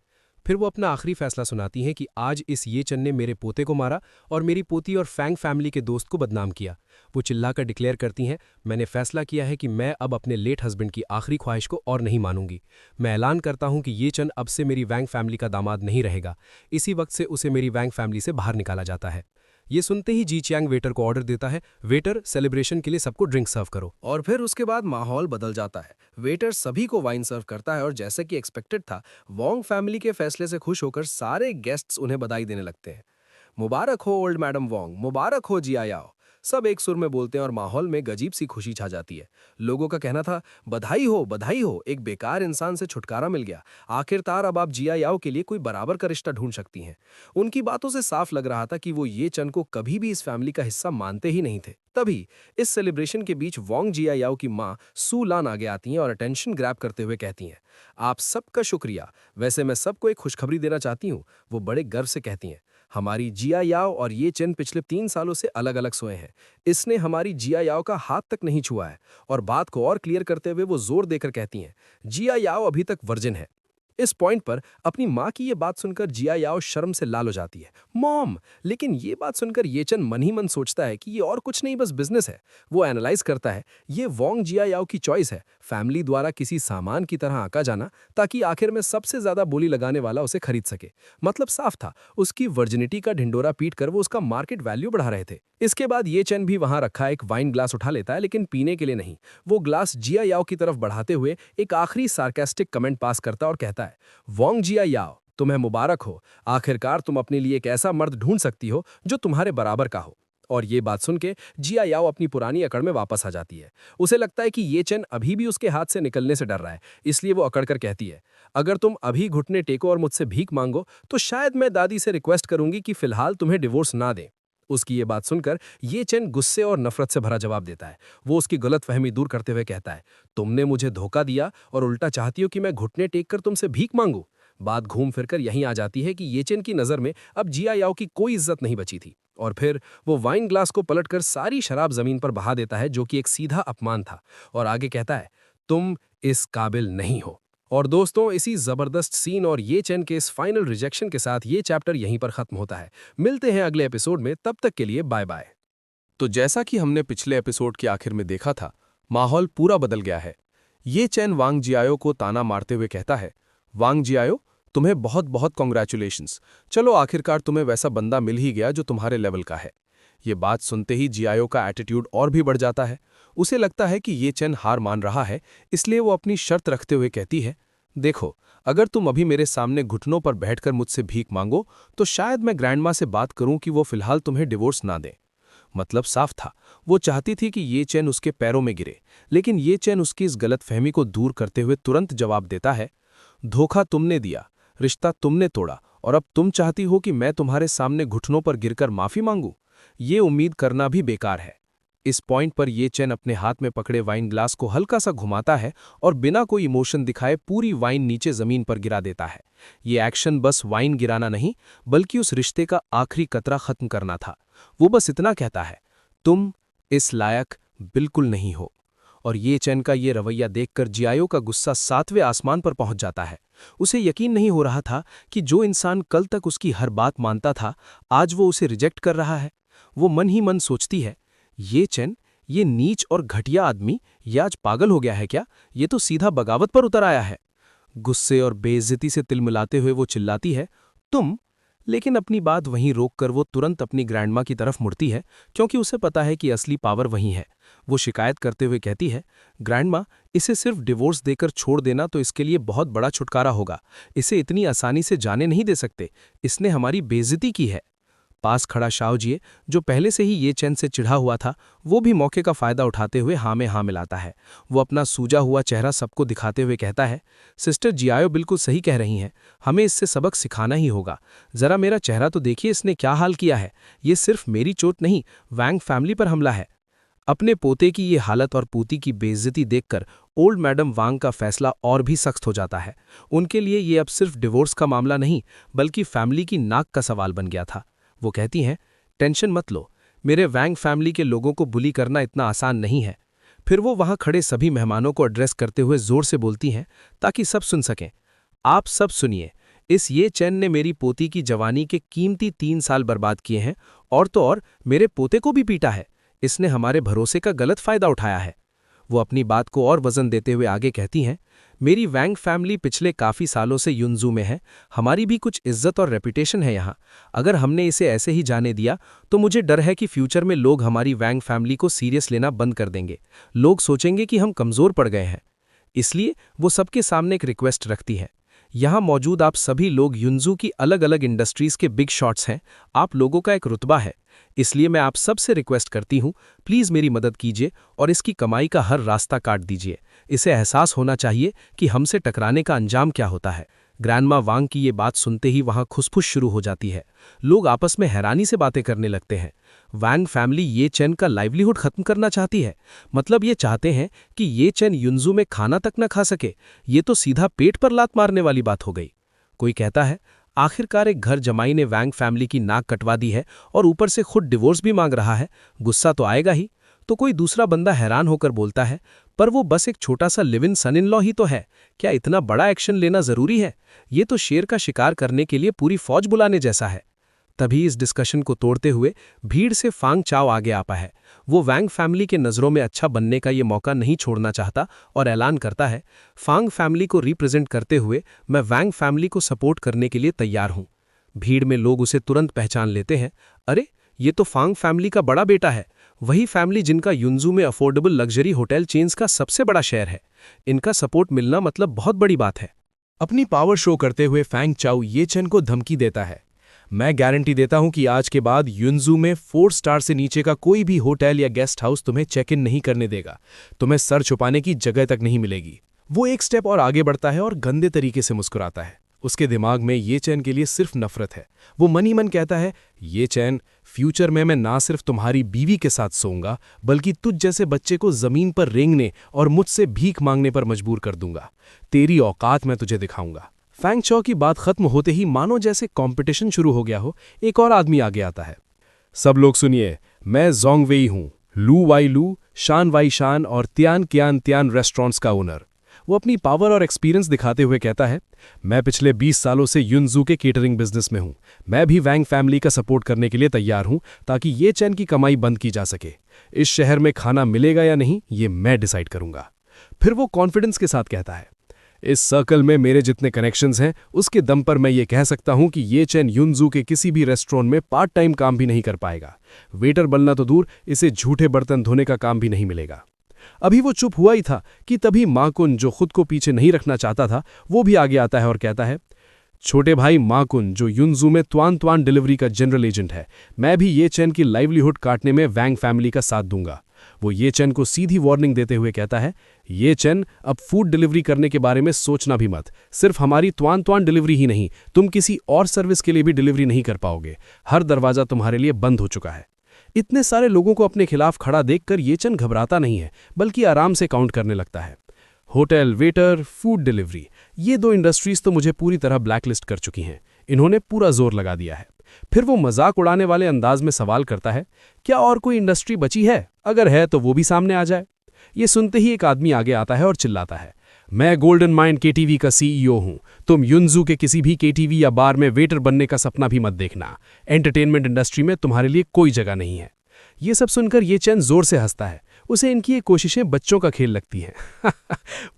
फिर वो अपना आखिरी फैसला सुनाती हैं कि आज इस ये चन ने मेरे पोते को मारा और मेरी पोती और फैंग फैमिली के दोस्त को बदनाम किया। वो चिल्लाकर डिक्लेयर करती हैं, मैंने फैसला किया है कि मैं अब अपने लेट हस्बैंड की आखिरी ख्वाहिश को और नहीं मानूंगी। मैं ऐलान करता हूं कि ये चन अब से मेरी वैंग फैमिली का दामाद नहीं रहेगा। इसी वक्त से उसे मेरी वैंग फैमिली से बाहर निकाला जाता है। ये सुनते ही जी चियांग वेटर को ऑर्डर देता है, वेटर सेलिब्रेशन के लिए सबको ड्रिंक सर्व करो। और फिर उसके बाद माहौल बदल जाता है। वेटर सभी को वाइन सर्व करता है और जैसे कि एक्सपेक्टेड था, वोंग फैमिली के फैसले से खुश होकर सारे गेस्ट्स उन्हें बधाई देने लगते हैं। मुबारक हो ओल्ड मैडम वोंग, मुबारक हो जियायाओ, सब एक सुर में बोलते हैं और माहौल में गजीब सी खुशी छा जाती है। लोगों का कहना था, बधाई हो, एक बेकार इंसान से छुटकारा मिल गया। आखिरकार अब आप जियायाओ के लिए कोई बराबर का रिश्ता ढूंढ सकती हैं। उनकी बातों से साफ लग रहा था कि वो ये चन को कभी भी इस फैमिली का हिस्सा मानते ही नहीं थे। तभी इस सेलिब्रेशन के बीच वोंग जियायाओ की मां सू लान आगे आती हैं और अटेंशन ग्रैब करते हुए कहती हैं, आप सबका शुक्रिया, वैसे मैं सबको एक खुशखबरी देना चाहती हूँ। वो बड़े गर्व से कहती हैं, हमारी जियायाओ और ये चेन पिछले 3 सालों से अलग अलग सोए हैं। इसने हमारी जियायाओ का हाथ तक नहीं छुआ है। और बात को और क्लियर करते हुए वो जोर देकर कहती हैं, जियायाओ अभी तक वर्जिन है। इस पॉइंट पर अपनी माँ की ये बात सुनकर जियायाओ शर्म से लाल हो जाती है, मॉम। लेकिन ये बात सुनकर ये चन मन ही मन सोचता है कि ये और कुछ नहीं, बस बिजनेस है। वो एनालाइज करता है, ये वोंग जियायाओ की चॉइस है, फैमिली द्वारा किसी सामान की तरह आका जाना, ताकि आखिर में सबसे ज्यादा बोली लगाने वाला उसे खरीद सके। मतलब साफ था, उसकी वर्जिनिटी का ढिंडोरा पीट कर वो उसका मार्केट वैल्यू बढ़ा रहे थे। इसके बाद ये चन भी वहां रखा एक वाइन ग्लास उठा लेता है, लेकिन पीने के लिए नहीं। वो ग्लास जियायाओ की तरफ बढ़ाते हुए एक आखिरी सार्केस्टिक कमेंट पास करता और कहता है, वोंग जियायाओ, तुम्हें मुबारक हो, आखिरकार तुम अपने लिए एक ऐसा मर्द ढूंढ सकती हो जो तुम्हारे बराबर का हो। और ये बात सुन के जिया याओ अपनी पुरानी अकड़ में वापस आ जाती है। उसे लगता है कि ये चेन अभी भी उसके हाथ से निकलने से डर रहा है, इसलिए वो अकड़ कर कहती है, अगर तुम अभी घुटने टेको और मुझसे भीख मांगो तो शायद मैं दादी से रिक्वेस्ट करूंगी कि फिलहाल तुम्हें डिवोर्स ना दें। उसकी ये बात सुनकर ये चेन गुस्से और नफरत से भरा जवाब देता है। वो उसकी गलतफहमी दूर करते हुए कहता है, तुमने मुझे धोखा दिया और उल्टा चाहती हो कि मैं घुटने टेक कर तुमसे भीख मांगू। बात घूम फिरकर यहीं आ जाती है कि ये चेन की नज़र में अब जिया याओ की कोई इज्जत नहीं बची थी, और फिर वो वाइन ग्लास को पलटकर सारी शराब जमीन पर बहा देता है, जो कि एक सीधा अपमान था, और आगे कहता है, तुम इस काबिल नहीं हो। और दोस्तों, इसी जबरदस्त सीन और ये चेन के इस फाइनल रिजेक्शन के साथ ये चैप्टर यहीं पर खत्म होता है। मिलते हैं अगले एपिसोड में, तब तक के लिए बाय बाय। तो जैसा कि हमने पिछले एपिसोड के आखिर में देखा था, माहौल पूरा बदल गया है। ये चैन वांग जियाओ को ताना मारते हुए कहता है, वांग जियाओ, तुम्हें बहुत बहुत कॉन्ग्रेचुलेशंस। चलो, आखिरकार तुम्हें वैसा बंदा मिल ही गया जो तुम्हारे लेवल का है। ये बात सुनते ही जियाओ का एटीट्यूड और भी बढ़ जाता है। उसे लगता है कि ये चैन हार मान रहा है, इसलिए वो अपनी शर्त रखते हुए कहती है, देखो, अगर तुम अभी मेरे सामने घुटनों पर बैठकर मुझसे भीख मांगो तो शायद मैं ग्रैंडमा से बात करूं कि वो फिलहाल तुम्हें डिवोर्स ना दें। मतलब साफ था, वो चाहती थी कि ये चैन उसके पैरों में गिरे, लेकिन ये चैन उसकी इस गलतफहमी को दूर करते हुए तुरंत जवाब देता है, धोखा तुमने दिया, रिश्ता तुमने तोड़ा, और अब तुम चाहती हो कि मैं तुम्हारे सामने घुटनों पर गिरकर माफी मांगूं? ये उम्मीद करना भी बेकार है। इस पॉइंट पर ये चैन अपने हाथ में पकड़े वाइन ग्लास को हल्का सा घुमाता है और बिना कोई इमोशन दिखाए पूरी वाइन नीचे जमीन पर गिरा देता है। ये एक्शन बस वाइन गिराना नहीं, बल्कि उस रिश्ते का आखिरी कतरा खत्म करना था। वो बस इतना कहता है, तुम इस लायक बिल्कुल नहीं हो। और ये चैन का ये रवैया देखकर जियाओ का गुस्सा 7वें आसमान पर पहुंच जाता है। उसे यकीन नहीं हो रहा था कि जो इंसान कल तक उसकी हर बात मानता था, आज वो उसे रिजेक्ट कर रहा है। वो मन ही मन सोचती है, ये चैन, ये नीच और घटिया आदमी, ये आज पागल हो गया है क्या? ये तो सीधा बगावत पर उतर आया है। गुस्से और बेइज्जती से तिलमिलाते हुए वो चिल्लाती है, तुम। लेकिन अपनी बात वहीं रोककर वो तुरंत अपनी ग्रैंडमा की तरफ मुड़ती है, क्योंकि उसे पता है कि असली पावर वहीं है। वो शिकायत करते हुए कहती है, ग्रैंडमा, इसे सिर्फ डिवोर्स देकर छोड़ देना तो इसके लिए बहुत बड़ा छुटकारा होगा। इसे इतनी आसानी से जाने नहीं दे सकते, इसने हमारी बेइज्जती की है। पास खड़ा शाओजिए, जो पहले से ही ये चैन से चिढ़ा हुआ था, वो भी मौके का फायदा उठाते हुए हाँ में हाँ मिलाता है। वो अपना सूजा हुआ चेहरा सबको दिखाते हुए कहता है, सिस्टर जियाओ बिल्कुल सही कह रही हैं, हमें इससे सबक सिखाना ही होगा। जरा मेरा चेहरा तो देखिए, इसने क्या हाल किया है। ये सिर्फ मेरी चोट नहीं, वैंग फैमिली पर हमला है। अपने पोते की ये हालत और पूती की बेइज्जती देखकर ओल्ड मैडम वांग का फैसला और भी सख्त हो जाता है। उनके लिए ये अब सिर्फ डिवोर्स का मामला नहीं, बल्कि फैमिली की नाक का सवाल बन गया था। वो कहती हैं, टेंशन मत लो, मेरे वैंग फैमिली के लोगों को बुली करना इतना आसान नहीं है। फिर वो वहां खड़े सभी मेहमानों को एड्रेस करते हुए जोर से बोलती हैं, ताकि सब सुन सकें, आप सब सुनिए, इस ये चैन ने मेरी पोती की जवानी के कीमती 3 साल बर्बाद किए हैं, और तो और मेरे पोते को भी पीटा है। इसने हमारे भरोसे का गलत फायदा उठाया है। वो अपनी बात को और वजन देते हुए आगे कहती हैं, मेरी वैंग फैमिली पिछले काफ़ी सालों से युनजू में है, हमारी भी कुछ इज्जत और रेपुटेशन है यहाँ। अगर हमने इसे ऐसे ही जाने दिया तो मुझे डर है कि फ्यूचर में लोग हमारी वैंग फैमिली को सीरियस लेना बंद कर देंगे। लोग सोचेंगे कि हम कमज़ोर पड़ गए हैं। इसलिए वो सबके सामने एक रिक्वेस्ट रखती है, यहाँ मौजूद आप सभी लोग युनजू की अलग अलग इंडस्ट्रीज़ के बिग शॉट्स हैं, आप लोगों का एक रुतबा है। इसलिए मैं आप सबसे रिक्वेस्ट करती हूँ, प्लीज़ मेरी मदद कीजिए और इसकी कमाई का हर रास्ता काट दीजिए। इसे एहसास होना चाहिए कि हमसे टकराने का अंजाम क्या होता है। ग्रैंडमा वांग की ये बात सुनते ही वहाँ खुसफुस शुरू हो जाती है। लोग आपस में हैरानी से बातें करने लगते हैं। वैंग फैमिली ये चैन का लाइवलीहुड खत्म करना चाहती है। मतलब ये चाहते हैं कि ये चैन युनजू में खाना तक न खा सके। ये तो सीधा पेट पर लात मारने वाली बात हो गई। कोई कहता है, आखिरकार एक घर जमाई ने वैंग फैमिली की नाक कटवा दी है और ऊपर से खुद डिवोर्स भी मांग रहा है, गुस्सा तो आएगा ही। तो कोई दूसरा बंदा हैरान होकर बोलता है, पर वो बस एक छोटा सा live in son in law ही तो है, क्या इतना बड़ा एक्शन लेना जरूरी है? ये तो शेर का शिकार करने के लिए पूरी फौज बुलाने जैसा है। तभी इस डिस्कशन को तोड़ते हुए भीड़ से फांग चाओ आगे आता है। वो वैंग फैमिली के नज़रों में अच्छा बनने का ये मौका नहीं छोड़ना चाहता और ऐलान करता है, फांग फैमिली को रिप्रेजेंट करते हुए मैं वैंग फैमिली को सपोर्ट करने के लिए तैयार हूँ। भीड़ में लोग उसे तुरंत पहचान लेते हैं, अरे ये तो फांग फैमिली का बड़ा बेटा है, वही फैमिली जिनका युनजू में अफोर्डेबल लग्जरी होटल चेन्स का सबसे बड़ा शेयर है। इनका सपोर्ट मिलना मतलब बहुत बड़ी बात है। अपनी पावर शो करते हुए फैंग चाओ ये चैन को धमकी देता है, मैं गारंटी देता हूं कि आज के बाद युनजू में 4 स्टार से नीचे का कोई भी होटल या गेस्ट हाउस तुम्हें चेक इन नहीं करने देगा। तुम्हें सर छुपाने की जगह तक नहीं मिलेगी। वो एक स्टेप और आगे बढ़ता है और गंदे तरीके से मुस्कुराता है। उसके दिमाग में ये चैन के लिए सिर्फ नफरत है। वो मन ही मन कहता है, ये चैन, फ्यूचर में मैं ना सिर्फ तुम्हारी बीवी के साथ सोऊंगा बल्कि तुझ जैसे बच्चे को जमीन पर रेंगने और मुझसे भीख मांगने पर मजबूर कर दूंगा। तेरी औकात मैं तुझे दिखाऊंगा। फैंग चौ की बात खत्म होते ही मानो जैसे कंपटीशन शुरू हो गया हो, एक और आदमी आगे आता है। सब लोग सुनिए, मैं जोंग वेई हूं, लू वाई लू, शान वाई शान और त्यान कियान त्यान रेस्टोरेंट्स का ओनर। वो अपनी पावर और एक्सपीरियंस दिखाते हुए कहता है, मैं पिछले 20 सालों से युनजू के केटरिंग बिजनेस में हूं। मैं भी वैंग फैमिली का सपोर्ट करने के लिए तैयार हूं ताकि ये चैन की कमाई बंद की जा सके। इस शहर में खाना मिलेगा या नहीं, ये मैं डिसाइड करूंगा। फिर वो कॉन्फिडेंस के साथ कहता है, इस सर्कल में मेरे जितने कनेक्शंस हैं उसके दम पर मैं ये कह सकता हूं कि ये चैन युनजू के किसी भी रेस्टोरेंट में पार्ट टाइम काम भी नहीं कर पाएगा। वेटर बनना तो दूर, इसे झूठे बर्तन धोने का काम भी नहीं मिलेगा। अभी वो चुप हुआ ही था कि तभी माकुन, जो खुद को पीछे नहीं रखना चाहता था, वो भी आगे आता है और कहता है, छोटे भाई माकुन, जो युनजू में त्वान त्वान डिलीवरी का जनरल एजेंट है, मैं भी ये चैन की लाइवलीहुड काटने में वैंग फैमिली का साथ दूंगा। वो ये चैन को सीधी वार्निंग देते हुए कहता है, ये चैन, अब फूड डिलीवरी करने के बारे में सोचना भी मत। सिर्फ हमारी त्वान त्वान डिलीवरी ही नहीं, तुम किसी और सर्विस के लिए भी डिलीवरी नहीं कर पाओगे। हर दरवाजा तुम्हारे लिए बंद हो चुका है। इतने सारे लोगों को अपने खिलाफ खड़ा देखकर ये चैन घबराता नहीं है, बल्कि आराम से काउंट करने लगता है। होटल, वेटर, फूड डिलीवरी, ये 2 इंडस्ट्रीज तो मुझे पूरी तरह ब्लैकलिस्ट कर चुकी हैं। इन्होंने पूरा जोर लगा दिया है। फिर वो मजाक उड़ाने वाले अंदाज में सवाल करता है, क्या और कोई इंडस्ट्री बची है? अगर है तो वो भी सामने आ जाए। ये सुनते ही एक आदमी आगे आता है और चिल्लाता है, मैं गोल्डन माइंड केटीवी का सीईओ हूं। तुम युनजू के किसी भी केटीवी या बार में वेटर बनने का सपना भी मत देखना। एंटरटेनमेंट इंडस्ट्री में तुम्हारे लिए कोई जगह नहीं है। ये सब सुनकर ये चैन जोर से हंसता है। उसे इनकी ये कोशिशें बच्चों का खेल लगती हैं।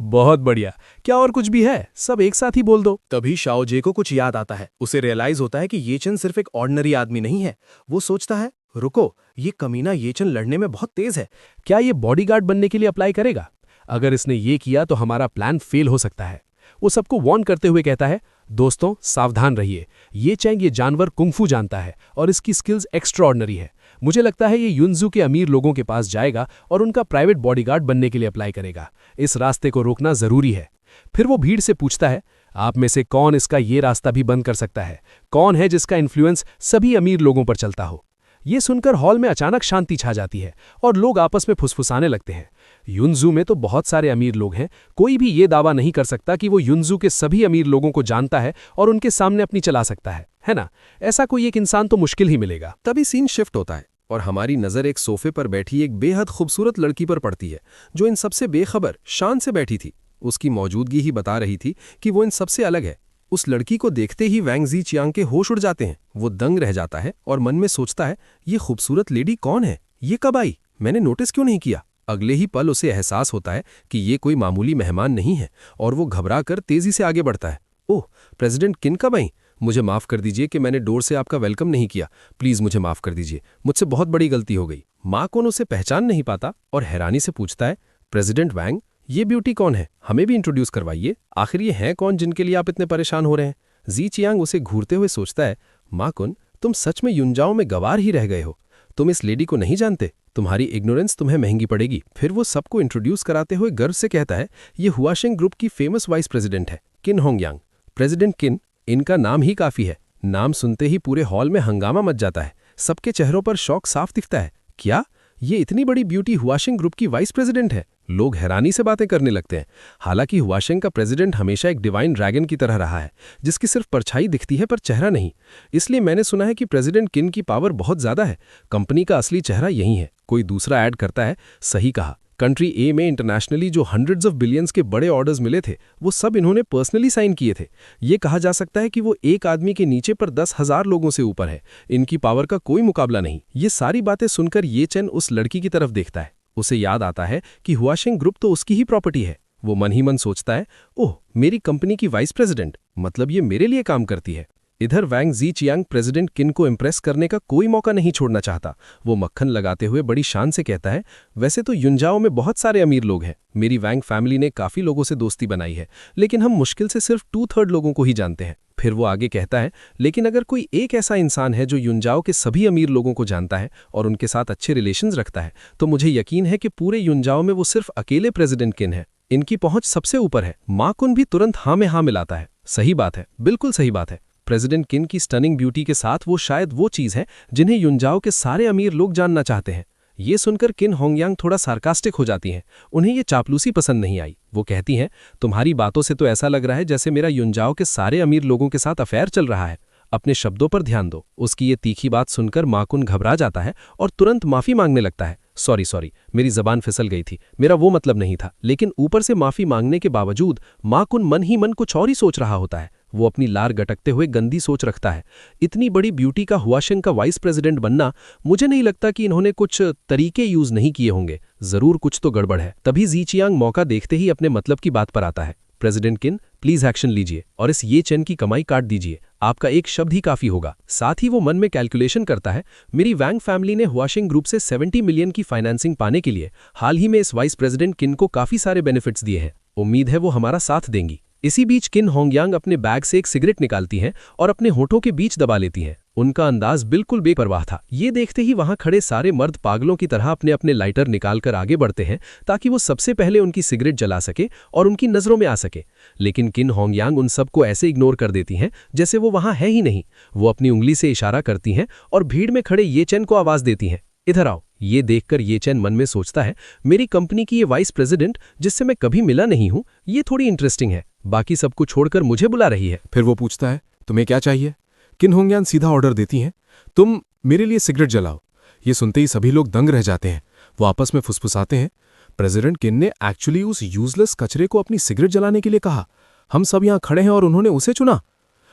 बहुत बढ़िया, क्या और कुछ भी है? सब एक साथ ही बोल दो। तभी शाओजे को कुछ याद आता है। उसे रियलाइज होता है कि ये चैन सिर्फ एक ऑर्डिनरी आदमी नहीं है। वो सोचता है, रुको, ये कमीना ये चैन लड़ने में बहुत तेज है। क्या ये बॉडीगार्ड बनने के लिए अप्लाई करेगा? अगर इसने ये किया तो हमारा प्लान फेल हो सकता है। वो सबको वार्न करते हुए कहता है, दोस्तों सावधान रहिए। ये चैंग ये जानवर कुंफू जानता है और इसकी स्किल्स एक्स्ट्राऑर्डिनरी है। मुझे लगता है ये युनजू के अमीर लोगों के पास जाएगा और उनका प्राइवेट बॉडीगार्ड बनने के लिए अप्लाई करेगा। इस रास्ते को रोकना जरूरी है। फिर वो भीड़ से पूछता है, आप में से कौन इसका ये रास्ता भी बंद कर सकता है? कौन है जिसका इन्फ्लुएंस सभी अमीर लोगों पर चलता हो? ये सुनकर हॉल में अचानक शांति छा जाती है और लोग आपस में फुसफुसाने लगते हैं। युनजू में तो बहुत सारे अमीर लोग हैं, कोई भी ये दावा नहीं कर सकता कि वो युनजू के सभी अमीर लोगों को जानता है और उनके सामने अपनी चला सकता है ना? ऐसा कोई एक इंसान तो मुश्किल ही मिलेगा। तभी सीन शिफ्ट होता है और हमारी नजर एक सोफे पर बैठी एक बेहद खूबसूरत लड़की पर पड़ती है, जो इन सबसे बेखबर शान से बैठी थी। उसकी मौजूदगी ही बता रही थी कि वो इन सबसे अलग है। उस लड़की को देखते ही वैंग ज़ीचियांग के होश उड़ जाते हैं। वो दंग रह जाता है और मन में सोचता है, ये खूबसूरत लेडी कौन है? ये कब आई? मैंने नोटिस क्यों नहीं किया? अगले ही पल उसे एहसास होता है कि ये कोई मामूली मेहमान नहीं है और वो घबरा कर तेजी से आगे बढ़ता है। ओह, प्रेसिडेंट किन कब आई? मुझे माफ़ कर दीजिए कि मैंने डोर से आपका वेलकम नहीं किया। प्लीज़ मुझे माफ़ कर दीजिए, मुझसे बहुत बड़ी गलती हो गई। माकुन उसे पहचान नहीं पाता और हैरानी से पूछता है, प्रेसिडेंट वैंग, ये ब्यूटी कौन है? हमें भी इंट्रोड्यूस करवाइए। आखिर ये हैं कौन जिनके लिए आप इतने परेशान हो रहे हैं? ज़ीचियांग उसे घूरते हुए सोचता है, माकुन, तुम सच में युनजाओ में गवार ही रह गए हो। तुम इस लेडी को नहीं जानते। तुम्हारी इग्नोरेंस तुम्हें महंगी पड़ेगी। फिर वो सबको इंट्रोड्यूस कराते हुए गर्व से कहता है, ये हुआशेंग ग्रुप की फेमस वाइस प्रेसिडेंट है, किन होंगयांग। प्रेसिडेंट किन, इनका नाम ही काफी है। नाम सुनते ही पूरे हॉल में हंगामा मच जाता है। सबके चेहरों पर शौक साफ दिखता है। क्या ये इतनी बड़ी ब्यूटी हुआशेंग ग्रुप की वाइस प्रेसिडेंट है? लोग हैरानी से बातें करने लगते हैं। हालांकि हुआशेंग का प्रेसिडेंट हमेशा एक डिवाइन ड्रैगन की तरह रहा है, जिसकी सिर्फ परछाई दिखती है पर चेहरा नहीं। इसलिए मैंने सुना है कि प्रेसिडेंट किन की पावर बहुत ज्यादा है। कंपनी का असली चेहरा यही है। कोई दूसरा ऐड करता है, सही कहा। कंट्री ए में इंटरनेशनली जो हंड्रेड्स ऑफ बिलियंस के बड़े ऑर्डर्स मिले थे, वो सब इन्होंने पर्सनली साइन किए थे। ये कहा जा सकता है कि वो एक आदमी के नीचे पर 10,000 लोगों से ऊपर है। इनकी पावर का कोई मुकाबला नहीं। ये सारी बातें सुनकर ये चैन उस लड़की की तरफ देखता है। उसे याद आता है कि हुआशेंग ग्रुप तो उसकी ही प्रॉपर्टी है। वो मन ही मन सोचता है, ओह, मेरी कंपनी की वाइस प्रेसिडेंट, मतलब ये मेरे लिए काम करती है। इधर वैंग जी चियांग प्रेसिडेंट किन को इम्प्रेस करने का कोई मौका नहीं छोड़ना चाहता। वो मक्खन लगाते हुए बड़ी शान से कहता है, वैसे तो युनजाओ में बहुत सारे अमीर लोग हैं, मेरी वैंग फैमिली ने काफ़ी लोगों से दोस्ती बनाई है, लेकिन हम मुश्किल से सिर्फ 2/3 लोगों को ही जानते हैं। फिर वो आगे कहता है, लेकिन अगर कोई एक ऐसा इंसान है जो युनजाओ के सभी अमीर लोगों को जानता है और उनके साथ अच्छे रिलेशंस रखता है, तो मुझे यकीन है कि पूरे युनजाओ में वो सिर्फ अकेले प्रेसिडेंट किन है। इनकी पहुंच सबसे ऊपर है। मा कुन भी तुरंत हाँ में हाँ मिलाता है। सही बात है, बिल्कुल सही बात है। प्रेसिडेंट किन की स्टनिंग ब्यूटी के साथ वो शायद वो चीज़ है जिन्हें युनजाओ के सारे अमीर लोग जानना चाहते हैं। ये सुनकर किन होंगयांग थोड़ा सार्कास्टिक हो जाती हैं। उन्हें ये चापलूसी पसंद नहीं आई। वो कहती हैं, तुम्हारी बातों से तो ऐसा लग रहा है जैसे मेरा युनजाओ के सारे अमीर लोगों के साथ अफेयर चल रहा है। अपने शब्दों पर ध्यान दो। उसकी ये तीखी बात सुनकर माकुन घबरा जाता है और तुरंत माफी मांगने लगता है। सॉरी, मेरी जबान फिसल गई थी, मेरा वो मतलब नहीं था। लेकिन ऊपर से माफी मांगने के बावजूद माकुन मन ही मन कुछ और ही सोच रहा होता है। वो अपनी लार गटकते हुए गंदी सोच रखता है। इतनी बड़ी ब्यूटी का हुआशेंग का वाइस प्रेसिडेंट बनना, मुझे नहीं लगता कि इन्होंने कुछ तरीके यूज नहीं किए होंगे। जरूर कुछ तो गड़बड़ है। तभी जी चियांग मौका देखते ही अपने मतलब की बात पर आता है। प्रेसिडेंट किन, प्लीज एक्शन लीजिए और इस ये चेन की कमाई काट दीजिए। आपका एक शब्द ही काफी होगा। साथ ही वो मन में कैलकुलेशन करता है, मेरी वैंग फैमिली ने हुआशिंग ग्रुप से 70 मिलियन की फाइनेंसिंग पाने के लिए हाल ही में इस वाइस प्रेसिडेंट किन को काफी सारे बेनिफिट्स दिए हैं। उम्मीद है वो हमारा साथ देंगी। इसी बीच किन होंगयांग अपने बैग से एक सिगरेट निकालती हैं और अपने होठों के बीच दबा लेती हैं। उनका अंदाज बिल्कुल बेपरवाह था। ये देखते ही वहां खड़े सारे मर्द पागलों की तरह अपने अपने लाइटर निकालकर आगे बढ़ते हैं ताकि वो सबसे पहले उनकी सिगरेट जला सके और उनकी नजरों में आ सके। लेकिन किन होंगयांग उन सबको ऐसे इग्नोर कर देती हैं जैसे वो वहां है ही नहीं। वो अपनी उंगली से इशारा करती हैं और भीड़ में खड़े ये चेन को आवाज देती हैं, इधर आओ। ये देखकर ये चेन मन में सोचता है, मेरी कंपनी की ये वाइस प्रेसिडेंट जिससे मैं कभी मिला नहीं हूं, ये थोड़ी इंटरेस्टिंग है। बाकी सबको छोड़कर मुझे बुला रही है। फिर वो पूछता है, तुम्हें क्या चाहिए? किन होंगयान सीधा ऑर्डर देती हैं, तुम मेरे लिए सिगरेट जलाओ। ये सुनते ही सभी लोग दंग रह जाते हैं। वो आपस में फुसफुसाते हैं, प्रेसिडेंट किन ने एक्चुअली उस यूजलेस कचरे को अपनी सिगरेट जलाने के लिए कहा। हम सब यहाँ खड़े हैं और उन्होंने उसे चुना।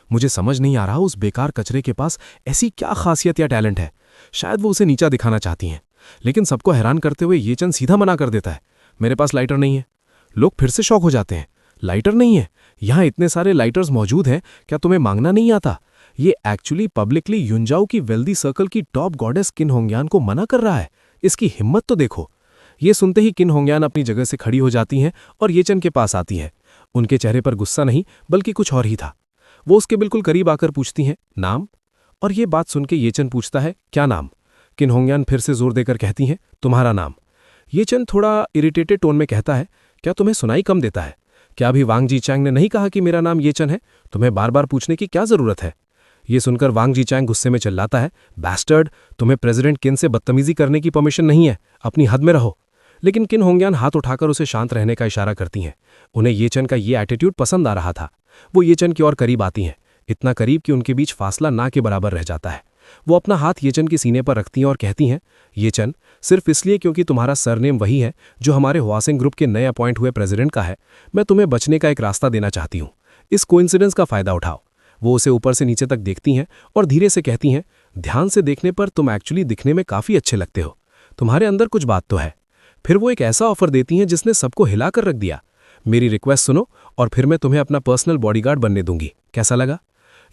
मुझे समझ नहीं आ रहा उस बेकार कचरे के पास ऐसी क्या खासियत या टैलेंट है। शायद वो उसे नीचा दिखाना चाहती हैं। लेकिन सबको हैरान करते हुए ये चंद सीधा मना कर देता है, मेरे पास लाइटर नहीं है। लोग फिर से शॉक हो जाते हैं, लाइटर नहीं है? यहाँ इतने सारे लाइटर्स मौजूद हैं, क्या तुम्हें मांगना नहीं आता? ये एक्चुअली पब्लिकली युनजाओ की वेल्दी सर्कल की टॉप गॉडेस किन होंगयान को मना कर रहा है। इसकी हिम्मत तो देखो। ये सुनते ही किन होंगयान अपनी जगह से खड़ी हो जाती हैं और येचन के पास आती हैं। उनके चेहरे पर गुस्सा नहीं बल्कि कुछ और ही था। वो उसके बिल्कुल करीब आकर पूछती हैं, नाम? और ये बात सुनकर येचन पूछता है, क्या नाम? किन होंगयान फिर से जोर देकर कहती हैं, तुम्हारा नाम। येचन थोड़ा इरिटेटेड टोन में कहता है, क्या तुम्हें सुनाई कम देता है? क्या अभी वांग जीचैंग ने नहीं कहा कि मेरा नाम येचन है? तुम्हें बार बार पूछने की क्या जरूरत है? ये सुनकर वांग जीचैंग गुस्से में चिल्लाता है, बैस्टर्ड, तुम्हें प्रेसिडेंट किन से बदतमीजी करने की परमिशन नहीं है, अपनी हद में रहो। लेकिन किन होंगयान हाथ उठाकर उसे शांत रहने का इशारा करती हैं। उन्हें येचन का ये एटीट्यूड पसंद आ रहा था। वो येचन की ओर करीब आती हैं, इतना करीब कि उनके बीच फासला ना के बराबर रह जाता है। वो अपना हाथ येचन की सीने पर रखती हैं और कहती हैं, येचन, सिर्फ इसलिए क्योंकि तुम्हारा सरनेम वही है जो हमारे हुआसिंग ग्रुप के नए अपॉइंट हुए प्रेसिडेंट का है, मैं तुम्हें बचने का एक रास्ता देना चाहती हूँ। इस कोइंसिडेंस का फायदा उठाओ। वो उसे ऊपर से नीचे तक देखती हैं और धीरे से कहती हैं, ध्यान से देखने पर तुम एक्चुअली दिखने में काफी अच्छे लगते हो। तुम्हारे अंदर कुछ बात तो है। फिर वो एक ऐसा ऑफर देती हैं जिसने सबको हिलाकर रख दिया। मेरी रिक्वेस्ट सुनो और फिर मैं तुम्हें अपना पर्सनल बॉडीगार्ड बनने दूंगी। कैसा लगा?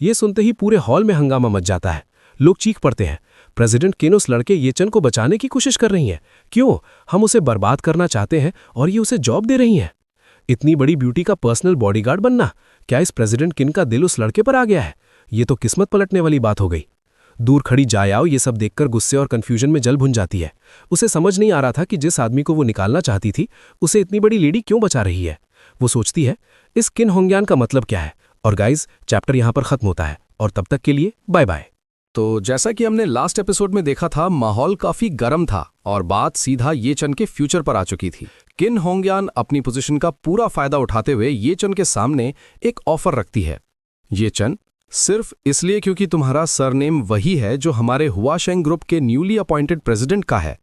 ये सुनते ही पूरे हॉल में हंगामा मच जाता है। लोग चीख पड़ते हैं, प्रेसिडेंट किन उस लड़के येचन को बचाने की कोशिश कर रही हैं। क्यों? हम उसे बर्बाद करना चाहते हैं और ये उसे जॉब दे रही हैं। इतनी बड़ी ब्यूटी का पर्सनल बॉडीगार्ड बनना, क्या इस प्रेसिडेंट किन का दिल उस लड़के पर आ गया है? ये तो किस्मत पलटने वाली बात हो गई। दूर खड़ी जायाओ ये सब देखकर गुस्से और कंफ्यूजन में जल भुन जाती है। उसे समझ नहीं आ रहा था कि जिस आदमी को वो निकालना चाहती थी उसे इतनी बड़ी लेडी क्यों बचा रही है। वो सोचती है, इस किन होंगयान का मतलब क्या है? और गाइज, चैप्टर यहां पर खत्म होता है और तब तक के लिए बाय बाय। तो जैसा कि हमने लास्ट एपिसोड में देखा था, माहौल काफी गर्म था और बात सीधा येचन के फ्यूचर पर आ चुकी थी। किन होंगयान अपनी पोजीशन का पूरा फायदा उठाते हुए येचन के सामने एक ऑफर रखती है। येचन, सिर्फ इसलिए क्योंकि तुम्हारा सरनेम वही है जो हमारे हुआशेंग ग्रुप के न्यूली अपॉइंटेड प्रेसिडेंट का है,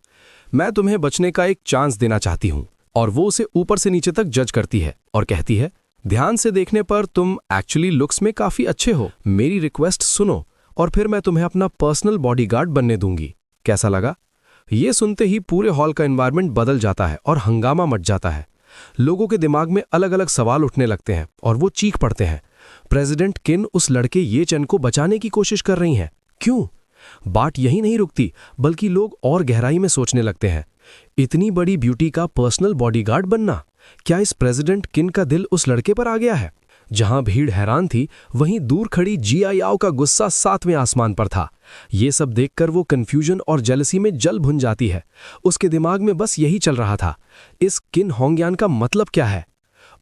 मैं तुम्हें बचने का एक चांस देना चाहती हूं। और वो उसे ऊपर से नीचे तक जज करती है और कहती है, ध्यान से देखने पर तुम एक्चुअली लुक्स में काफी अच्छे हो। मेरी रिक्वेस्ट सुनो और फिर मैं तुम्हें अपना पर्सनल बॉडीगार्ड बनने दूंगी। कैसा लगा? ये सुनते ही पूरे हॉल का एनवायरनमेंट बदल जाता है और हंगामा मच जाता है। लोगों के दिमाग में अलग अलग सवाल उठने लगते हैं और वो चीख पड़ते हैं। प्रेसिडेंट किन उस लड़के ये चेन को बचाने की कोशिश कर रही हैं। क्यों? बात यही नहीं रुकती, बल्कि लोग और गहराई में सोचने लगते हैं। इतनी बड़ी ब्यूटी का पर्सनल बॉडीगार्ड बनना, क्या इस प्रेसिडेंट किन का दिल उस लड़के पर आ गया है? जहां भीड़ हैरान थी, वहीं दूर खड़ी जिया याओ का गुस्सा 7वें आसमान पर था। ये सब देखकर वो कंफ्यूजन और जेलसी में जल भुन जाती है। उसके दिमाग में बस यही चल रहा था, इस किन होंगयान का मतलब क्या है?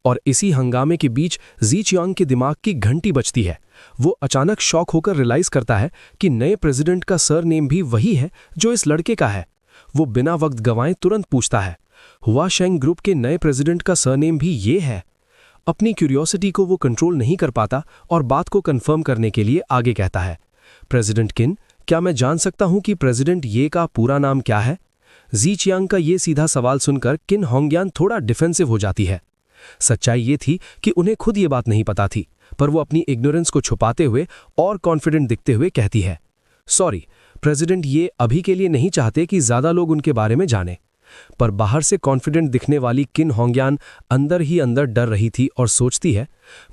और इसी हंगामे के बीच जी चियांग के दिमाग की घंटी बजती है। वो अचानक शॉक होकर रियलाइज करता है कि नए प्रेसिडेंट का सरनेम भी वही है जो इस लड़के का है। वो बिना वक्त गंवाए तुरंत पूछता है, हुआ शेंग ग्रुप के नए प्रेसिडेंट का सरनेम भी ये है? अपनी क्यूरियोसिटी को वो कंट्रोल नहीं कर पाता और बात को कंफर्म करने के लिए आगे कहता है, प्रेसिडेंट किन, क्या मैं जान सकता हूं कि प्रेसिडेंट ये का पूरा नाम क्या है? जी चियांग का ये सीधा सवाल सुनकर किन होंगयान थोड़ा डिफेंसिव हो जाती है। सच्चाई ये थी कि उन्हें खुद ये बात नहीं पता थी, पर वो अपनी इग्नोरेंस को छुपाते हुए और कॉन्फिडेंट दिखते हुए कहती है, सॉरी, प्रेसिडेंट ये अभी के लिए नहीं चाहते कि ज्यादा लोग उनके बारे में जाने। पर बाहर से कॉन्फिडेंट दिखने वाली किन होंगयान अंदर ही अंदर डर रही थी और सोचती है,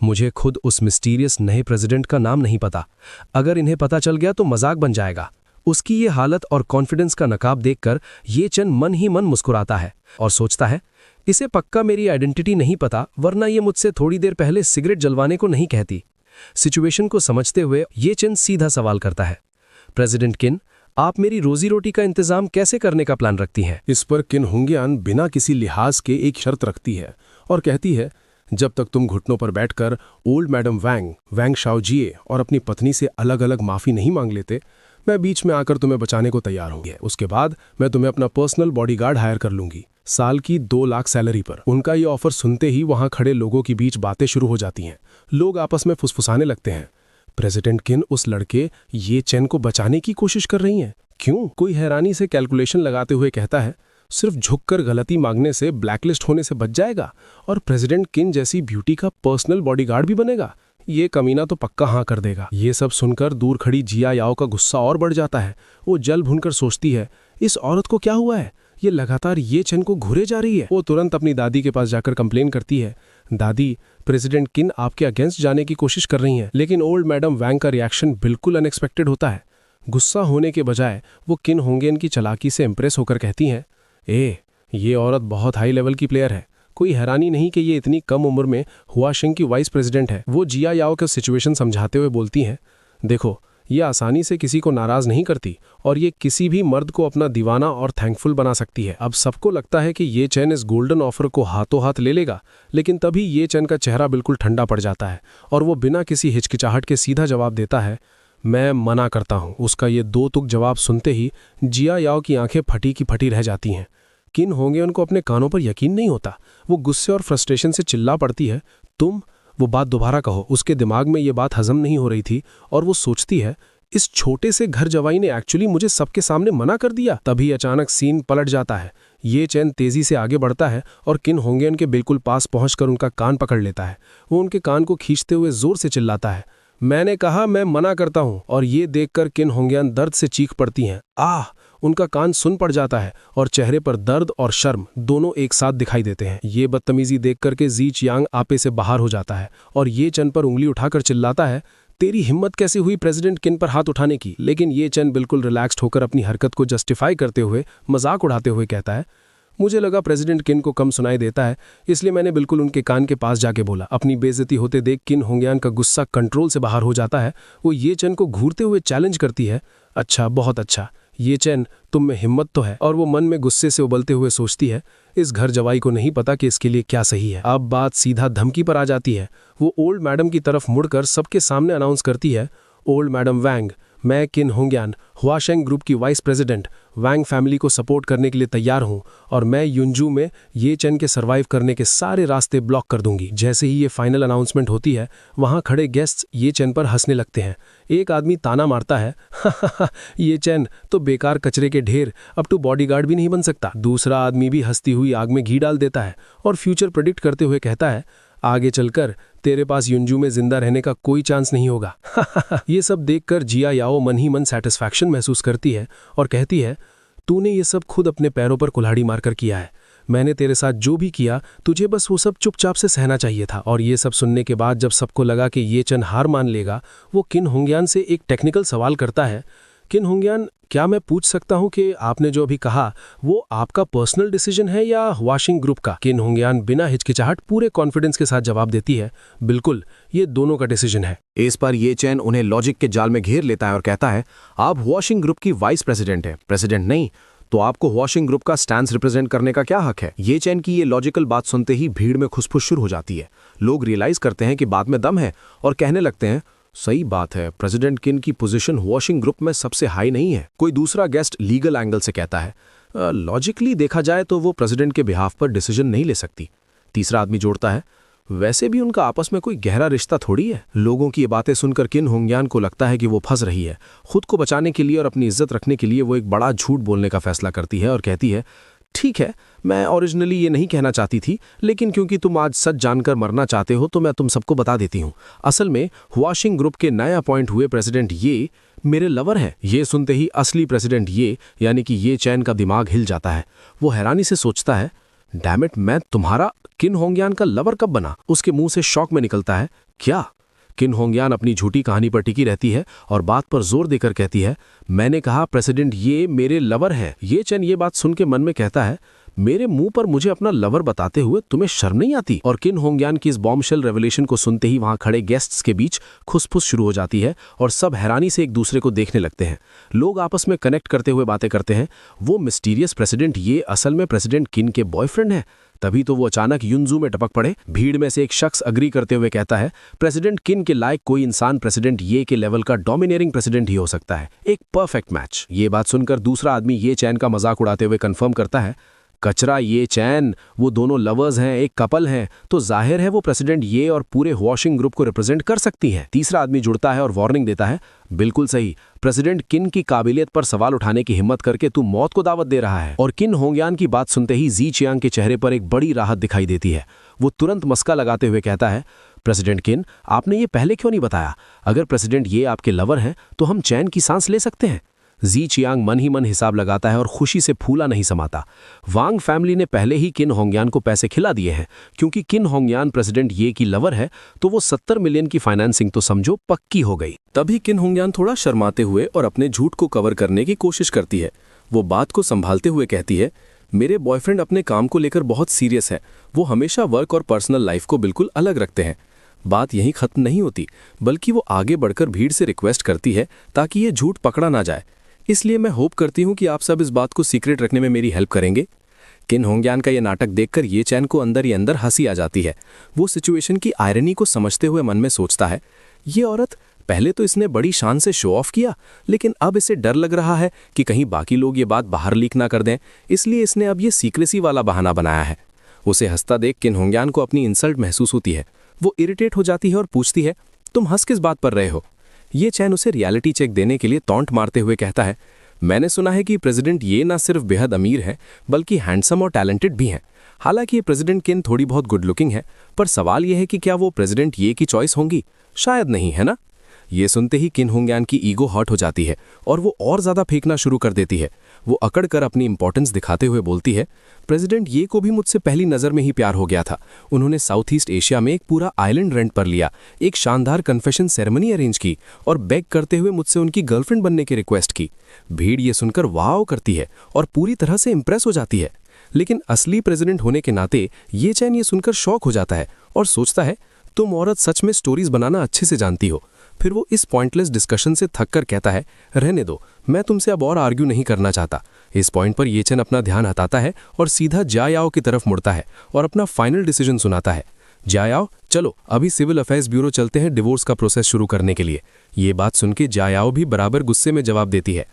मुझे खुद उस मिस्टीरियस नए प्रेसिडेंट का नाम नहीं पता। अगर इन्हें पता चल गया तो मजाक बन जाएगा। उसकी ये हालत और कॉन्फिडेंस का नकाब देखकर ये चेन मन ही मन मुस्कुराता है और सोचता है, इसे पक्का मेरी आइडेंटिटी नहीं पता, वरना ये मुझसे थोड़ी देर पहले सिगरेट जलवाने को नहीं कहती। सिचुएशन को समझते हुए ये चेन सीधा सवाल करता है, प्रेसिडेंट किन, आप मेरी रोजी रोटी का इंतजाम कैसे करने का प्लान रखती हैं? इस पर किन होंगयान बिना किसी लिहाज के एक शर्त रखती है और कहती है, जब तक तुम घुटनों पर बैठकर ओल्ड मैडम वैंग शाओजिए और अपनी पत्नी से अलग अलग माफी नहीं मांग लेते, मैं बीच में आकर तुम्हें बचाने को तैयार हूँ। उसके बाद मैं तुम्हें अपना पर्सनल बॉडीगार्ड हायर कर लूंगी, साल की 2 लाख सैलरी पर। उनका ये ऑफर सुनते ही वहां खड़े लोगों के बीच बातें शुरू हो जाती हैं। लोग आपस में फुसफुसाने लगते हैं, प्रेसिडेंट किन उस लड़के ये चेन को बचाने की कोशिश कर रही हैं। क्यों? कोई हैरानी से कैलकुलेशन लगाते हुए कहता है, सिर्फ झुककर गलती मांगने से ब्लैकलिस्ट होने से बच जाएगा और प्रेसिडेंट किन जैसी ब्यूटी का पर्सनल बॉडीगार्ड भी बनेगा। ये कमीना तो पक्का हाँ कर देगा। ये सब सुनकर दूर खड़ी जिया याओ का गुस्सा और बढ़ जाता है। वो जल भुनकर सोचती है, इस औरत को क्या हुआ है? ये लगातार ये चेन को घुरे जा रही है। वो तुरंत अपनी दादी के पास जाकर कंप्लेन करती है, दादी, प्रेसिडेंट किन आपके अगेंस्ट जाने की कोशिश कर रही हैं। लेकिन ओल्ड मैडम वैंग का रिएक्शन बिल्कुल अनएक्सपेक्टेड होता है। गुस्सा होने के बजाय वो किन होंगेन की चालाकी से इंप्रेस होकर कहती हैं, ये औरत बहुत हाई लेवल की प्लेयर है। कोई हैरानी नहीं कि ये इतनी कम उम्र में हुआ शेंग की वाइस प्रेसिडेंट है। वो जिया याओ का सिचुएशन समझाते हुए बोलती हैं, देखो, ये आसानी से किसी को नाराज नहीं करती और ये किसी भी मर्द को अपना दीवाना और थैंकफुल बना सकती है। अब सबको लगता है कि ये चैन इस गोल्डन ऑफर को हाथों हाथ ले लेगा, लेकिन तभी ये चैन का चेहरा बिल्कुल ठंडा पड़ जाता है और वो बिना किसी हिचकिचाहट के सीधा जवाब देता है, मैं मना करता हूँ। उसका ये 2 तुक जवाब सुनते ही जिया याओ की आंखें फटी की फटी रह जाती हैं। किन होंगे उनको अपने कानों पर यकीन नहीं होता। वो गुस्से और फ्रस्ट्रेशन से चिल्ला पड़ती है, तुम, वो बात दोबारा कहो। उसके दिमाग में ये बात हजम नहीं हो रही थी और वो सोचती है, इस छोटे से घर जवाई ने एक्चुअली मुझे सबके सामने मना कर दिया। तभी अचानक सीन पलट जाता है। ये चैन तेजी से आगे बढ़ता है और किन होंगेन के बिल्कुल पास पहुंचकर उनका कान पकड़ लेता है। वो उनके कान को खींचते हुए जोर से चिल्लाता है, मैंने कहा मैं मना करता हूं। और ये देखकर किन होंगयान दर्द से चीख पड़ती हैं। आह! उनका कान सुन पड़ जाता है और चेहरे पर दर्द और शर्म दोनों एक साथ दिखाई देते हैं। ये बदतमीजी देखकर के जी चियांग आपे से बाहर हो जाता है और ये चेन पर उंगली उठाकर चिल्लाता है, तेरी हिम्मत कैसे हुई प्रेसिडेंट किन पर हाथ उठाने की? लेकिन ये चेन बिल्कुल रिलैक्स्ड होकर अपनी हरकत को जस्टिफाई करते हुए मजाक उड़ाते हुए कहता है, मुझे लगा प्रेसिडेंट किन को कम सुनाई देता है, इसलिए मैंने बिल्कुल उनके कान के पास जाके बोला। अपनी बेइज्जती होते देख किन होंगयान का गुस्सा कंट्रोल से बाहर हो जाता है। वो ये चेन को घूरते हुए चैलेंज करती है, अच्छा, बहुत अच्छा, ये चेन, तुम में हिम्मत तो है। और वो मन में गुस्से से उबलते हुए सोचती है, इस घर जवाई को नहीं पता कि इसके लिए क्या सही है। अब बात सीधा धमकी पर आ जाती है। वो ओल्ड मैडम की तरफ मुड़कर सबके सामने अनाउंस करती है, ओल्ड मैडम वैंग, मैं किन होंगयान, हुआशेंग ग्रुप की वाइस प्रेसिडेंट, वैंग फैमिली को सपोर्ट करने के लिए तैयार हूं और मैं युनजू में ये चेन के सर्वाइव करने के सारे रास्ते ब्लॉक कर दूंगी। जैसे ही ये फाइनल अनाउंसमेंट होती है, वहां खड़े गेस्ट्स ये चेन पर हंसने लगते हैं। एक आदमी ताना मारता है, ये चेन तो बेकार कचरे के ढेर, अब तो बॉडीगार्ड भी नहीं बन सकता। दूसरा आदमी भी हंसती हुई आग में घी डाल देता है और फ्यूचर प्रेडिक्ट करते हुए कहता है, आगे चलकर तेरे पास युनजू में जिंदा रहने का कोई चांस नहीं होगा। ये सब देखकर जिया याओ मन ही मन सेटिस्फैक्शन महसूस करती है और कहती है, तूने ये सब खुद अपने पैरों पर कुल्हाड़ी मारकर किया है। मैंने तेरे साथ जो भी किया तुझे बस वो सब चुपचाप से सहना चाहिए था। और ये सब सुनने के बाद जब सबको लगा कि ये चेन हार मान लेगा, वो किन होंग्यान से एक टेक्निकल सवाल करता है। किन होंग्यान, क्या मैं पूछ सकता हूं कि आपने जो अभी कहा वो आपका पर्सनल डिसीजन है या वाशिंग ग्रुप का? किन होंग्यान बिना हिचकिचाहट पूरे कॉन्फिडेंस के साथ जवाब देती है, बिल्कुल, ये दोनों का डिसीजन है। इस पर ये चैन उन्हें लॉजिक के जाल में घेर लेता है और कहता है, आप वॉशिंग ग्रुप की वाइस प्रेसिडेंट हैं, प्रेसिडेंट नहीं, तो आपको वॉशिंग ग्रुप का स्टैंस रिप्रेजेंट करने का क्या हक है? ये चैन की ये लॉजिकल बात सुनते ही भीड़ में खुसफुस शुरू हो जाती है। लोग रियलाइज करते हैं कि बात में दम है और कहने लगते हैं, सही बात है, प्रेसिडेंट किन की पोजीशन वॉशिंग ग्रुप में सबसे हाई नहीं है। कोई दूसरा गेस्ट लीगल एंगल से कहता है, लॉजिकली देखा जाए तो वो प्रेसिडेंट के बिहाफ पर डिसीजन नहीं ले सकती। तीसरा आदमी जोड़ता है, वैसे भी उनका आपस में कोई गहरा रिश्ता थोड़ी है। लोगों की ये बातें सुनकर किन होंग्यान को लगता है कि वो फंस रही है। खुद को बचाने के लिए और अपनी इज्जत रखने के लिए वो एक बड़ा झूठ बोलने का फैसला करती है और कहती है, ठीक है, मैं ओरिजिनली ये नहीं कहना चाहती थी, लेकिन क्योंकि तुम आज सच जानकर मरना चाहते हो तो मैं तुम सबको बता देती हूँ। असल में वॉशिंग ग्रुप के नए अपॉइंट हुए प्रेसिडेंट ये मेरे लवर हैं। ये सुनते ही असली प्रेसिडेंट ये यानी कि ये चैन का दिमाग हिल जाता है। वो हैरानी से सोचता है, डैम इट, मैं तुम्हारा किन होंग्यान का लवर कब बना? उसके मुंह से शॉक में निकलता है, क्या? किन होंग्यान अपनी झूठी कहानी पर टिकी रहती है और बात पर जोर देकर कहती है, मैंने कहा प्रेसिडेंट ये मेरे लवर हैं। ये चैन ये बात सुन के मन में कहता है, मेरे मुंह पर मुझे अपना लवर बताते हुए तुम्हें शर्म नहीं आती? और किन होंग्यान की इस बॉम्बशेल रेवलेशन को सुनते ही वहां खड़े गेस्ट्स के बीच खुसफुस शुरू हो जाती है और सब हैरानी से एक दूसरे को देखने लगते हैं। लोग आपस में कनेक्ट करते हुए बातें करते हैं, वो मिस्टीरियस प्रेसिडेंट ये असल में प्रेसिडेंट किन के बॉयफ्रेंड है। तभी तो वो अचानक युनजू में टपक पड़े। भीड़ में से एक शख्स अग्री करते हुए कहता है, प्रेसिडेंट किन के लायक कोई इंसान प्रेसिडेंट ये के लेवल का डोमिनेटिंग प्रेसिडेंट ही हो सकता है। एक परफेक्ट मैच। ये बात सुनकर दूसरा आदमी ये चैन का मजाक उड़ाते हुए कंफर्म करता है, कचरा ये चैन, वो दोनों लवर्स हैं, एक कपल हैं, तो जाहिर है वो प्रेसिडेंट ये और पूरे वॉशिंग ग्रुप को रिप्रेजेंट कर सकती हैं। तीसरा आदमी जुड़ता है और वार्निंग देता है, बिल्कुल सही, प्रेसिडेंट किन की काबिलियत पर सवाल उठाने की हिम्मत करके तू मौत को दावत दे रहा है। और किन होंग्यान की बात सुनते ही जी चियांग के चेहरे पर एक बड़ी राहत दिखाई देती है। वो तुरंत मस्का लगाते हुए कहता है, प्रेसिडेंट किन, आपने ये पहले क्यों नहीं बताया? अगर प्रेसिडेंट ये आपके लवर हैं तो हम चैन की सांस ले सकते हैं। जी चियांग मन ही मन हिसाब लगाता है और खुशी से फूला नहीं समाता। वांग फैमिली ने पहले ही किन होंग्यान को पैसे खिला दिए हैं, क्योंकि किन होंग्यान प्रेसिडेंट ये की लवर है तो वो 70 मिलियन की फाइनेंसिंग तो समझो पक्की हो गई। तभी किन होंग्यान थोड़ा शर्माते हुए और अपने झूठ को कवर करने की कोशिश करती है। वो बात को संभालते हुए कहती है, मेरे बॉयफ्रेंड अपने काम को लेकर बहुत सीरियस है। वो हमेशा वर्क और पर्सनल लाइफ को बिल्कुल अलग रखते हैं। बात यहीं खत्म नहीं होती, बल्कि वो आगे बढ़कर भीड़ से रिक्वेस्ट करती है ताकि ये झूठ पकड़ा ना जाए। इसलिए मैं होप करती हूँ कि आप सब इस बात को सीक्रेट रखने में मेरी हेल्प करेंगे। किन होंग्यान का ये नाटक देखकर ये चैन को अंदर ही अंदर हंसी आ जाती है। वो सिचुएशन की आयरनी को समझते हुए मन में सोचता है, ये औरत, पहले तो इसने बड़ी शान से शो ऑफ किया, लेकिन अब इसे डर लग रहा है कि कहीं बाकी लोग ये बात बाहर लीक ना कर दें, इसलिए इसने अब ये सीक्रेसी वाला बहाना बनाया है। उसे हंसता देख किन होंग्यान को अपनी इंसल्ट महसूस होती है। वो इरिटेट हो जाती है और पूछती है, तुम हंस किस बात पर रहे हो? ये चैन उसे रियलिटी चेक देने के लिए टॉन्ट मारते हुए कहता है, मैंने सुना है कि प्रेसिडेंट ये ना सिर्फ बेहद अमीर हैं, बल्कि हैंडसम और टैलेंटेड भी हैं। हालांकि ये प्रेसिडेंट किन थोड़ी बहुत गुड लुकिंग है, पर सवाल यह है कि क्या वो प्रेसिडेंट ये की चॉइस होंगी? शायद नहीं, है ना? ये सुनते ही किन होंग्यान की ईगो हर्ट हो जाती है और वो और ज़्यादा फेंकना शुरू कर देती है। वो अकड़ कर अपनी इंपॉर्टेंस दिखाते हुए बोलती है, प्रेसिडेंट ये को भी मुझसे पहली नज़र में ही प्यार हो गया था। उन्होंने साउथ ईस्ट एशिया में एक पूरा आइलैंड रेंट पर लिया, एक शानदार कन्फेशन सेरेमनी अरेंज की और बेग करते हुए मुझसे उनकी गर्लफ्रेंड बनने की रिक्वेस्ट की। भीड़ ये सुनकर वाव करती है और पूरी तरह से इंप्रेस हो जाती है। लेकिन असली प्रेसिडेंट होने के नाते ये चैन ये सुनकर शॉक हो जाता है और सोचता है, तुम औरत सच में स्टोरीज बनाना अच्छे से जानती हो। फिर वो इस पॉइंटलेस डिस्कशन से थक कर कहता है, रहने दो, मैं तुमसे अब और आर्ग्यू नहीं करना चाहता। इस पॉइंट पर ये चैन अपना ध्यान हटाता है और सीधा जायाओ की तरफ मुड़ता है और अपना फाइनल डिसीजन सुनाता है। जायाओ, चलो अभी सिविल अफेयर्स ब्यूरो चलते हैं डिवोर्स का प्रोसेस शुरू करने के लिए। ये बात सुन के जायाओ भी बराबर गुस्से में जवाब देती है,